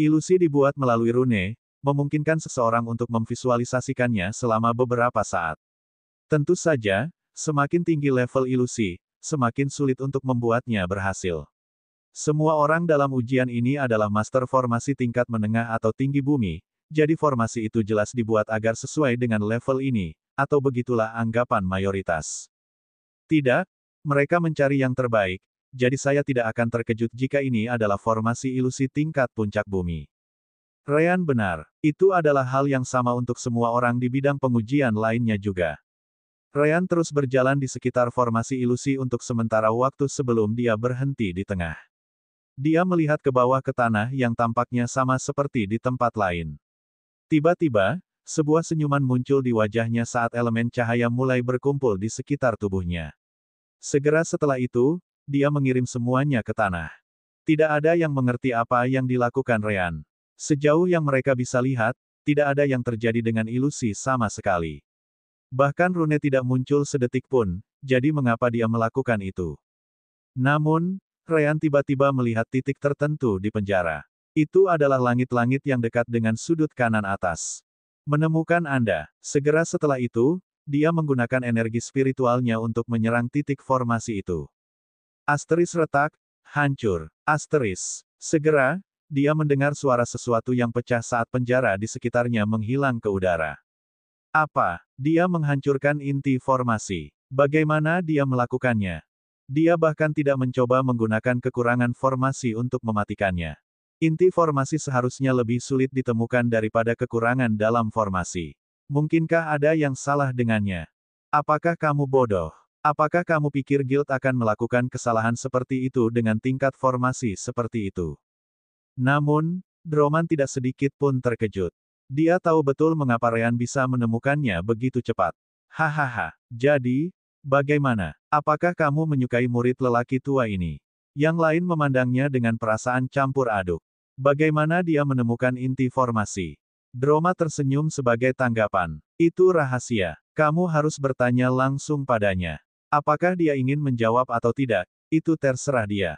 Ilusi dibuat melalui rune, memungkinkan seseorang untuk memvisualisasikannya selama beberapa saat. Tentu saja, semakin tinggi level ilusi, semakin sulit untuk membuatnya berhasil. Semua orang dalam ujian ini adalah master formasi tingkat menengah atau tinggi bumi, jadi formasi itu jelas dibuat agar sesuai dengan level ini, atau begitulah anggapan mayoritas. Tidak, mereka mencari yang terbaik, jadi saya tidak akan terkejut jika ini adalah formasi ilusi tingkat puncak bumi. Ryan benar, itu adalah hal yang sama untuk semua orang di bidang pengujian lainnya juga. Ryan terus berjalan di sekitar formasi ilusi untuk sementara waktu sebelum dia berhenti di tengah. Dia melihat ke bawah ke tanah yang tampaknya sama seperti di tempat lain. Tiba-tiba, sebuah senyuman muncul di wajahnya saat elemen cahaya mulai berkumpul di sekitar tubuhnya. Segera setelah itu, dia mengirim semuanya ke tanah. Tidak ada yang mengerti apa yang dilakukan Ryan. Sejauh yang mereka bisa lihat, tidak ada yang terjadi dengan ilusi sama sekali. Bahkan rune tidak muncul sedetik pun, jadi mengapa dia melakukan itu? Namun, Ryan tiba-tiba melihat titik tertentu di penjara. Itu adalah langit-langit yang dekat dengan sudut kanan atas. Menemukan Anda. Segera setelah itu, dia menggunakan energi spiritualnya untuk menyerang titik formasi itu. Asteris retak, hancur. Asteris. Segera, dia mendengar suara sesuatu yang pecah saat penjara di sekitarnya menghilang ke udara. Apa? Dia menghancurkan inti formasi. Bagaimana dia melakukannya? Dia bahkan tidak mencoba menggunakan kekurangan formasi untuk mematikannya. Inti formasi seharusnya lebih sulit ditemukan daripada kekurangan dalam formasi. Mungkinkah ada yang salah dengannya? Apakah kamu bodoh? Apakah kamu pikir guild akan melakukan kesalahan seperti itu dengan tingkat formasi seperti itu? Namun, Droman tidak sedikit pun terkejut. Dia tahu betul mengapa Ryan bisa menemukannya begitu cepat. Hahaha, jadi, bagaimana? Apakah kamu menyukai murid lelaki tua ini? Yang lain memandangnya dengan perasaan campur aduk. Bagaimana dia menemukan inti formasi? Droma tersenyum sebagai tanggapan. Itu rahasia. Kamu harus bertanya langsung padanya. Apakah dia ingin menjawab atau tidak, itu terserah dia.